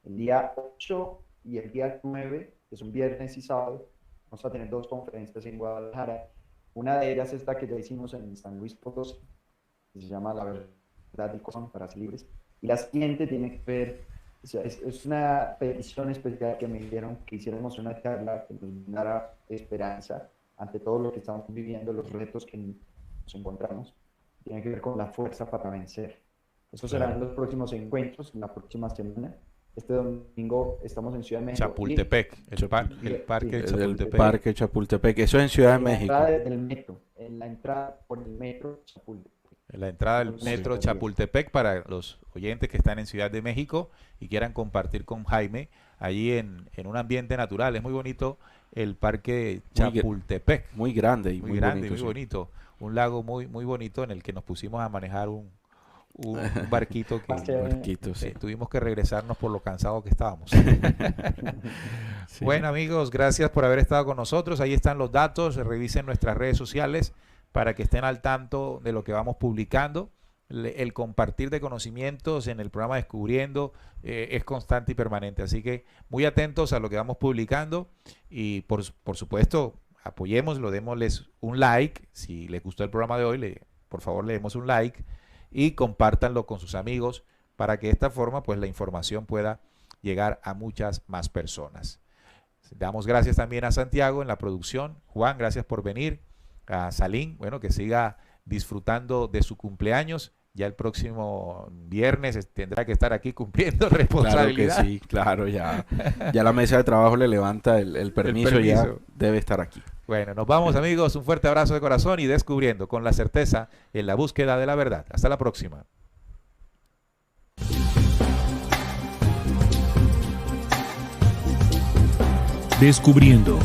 el día 8 y el día 9, que son viernes y sábado. Vamos a tener 2 conferencias en Guadalajara. Una de ellas es la que ya hicimos en San Luis Potosí, que se llama La Verdad del Corazón para ser libres. Y la siguiente tiene que ver, o sea, es una petición especial que me dieron, que hiciéramos una charla que nos brindara esperanza ante todo lo que estamos viviendo, los retos que nos encontramos. Tiene que ver con la fuerza para vencer. Estos serán los próximos encuentros, la próxima semana. Este domingo estamos en Ciudad de México. Chapultepec, el parque de Chapultepec. El Parque Chapultepec, eso es en Ciudad de México. En la entrada por el metro Chapultepec. La entrada del metro Chapultepec, para los oyentes que están en Ciudad de México y quieran compartir con Jaime allí en un ambiente natural. Es muy bonito el parque Chapultepec. Muy grande y muy grande, bonito, muy bonito. Un lago muy bonito en el que nos pusimos a manejar un barquito que Barquito, sí. tuvimos que regresarnos por lo cansados que estábamos. Sí. Bueno, amigos, gracias por haber estado con nosotros. Ahí están los datos. Revisen nuestras redes sociales para que estén al tanto de lo que vamos publicando. El compartir de conocimientos en el programa Descubriendo es constante y permanente. Así que muy atentos a lo que vamos publicando y por supuesto apoyémoslo, démosles un like. Si les gustó el programa de hoy, por favor le demos un like y compártanlo con sus amigos para que de esta forma pues la información pueda llegar a muchas más personas. Damos gracias también a Santiago en la producción. Juan, gracias por venir. A Salim, bueno, que siga disfrutando de su cumpleaños. Ya el próximo viernes tendrá que estar aquí cumpliendo responsabilidad. Claro que sí, claro, ya la mesa de trabajo le levanta el permiso, ya debe estar aquí. Bueno, nos vamos amigos, un fuerte abrazo de corazón y descubriendo con la certeza en la búsqueda de la verdad. Hasta la próxima. Descubriendo.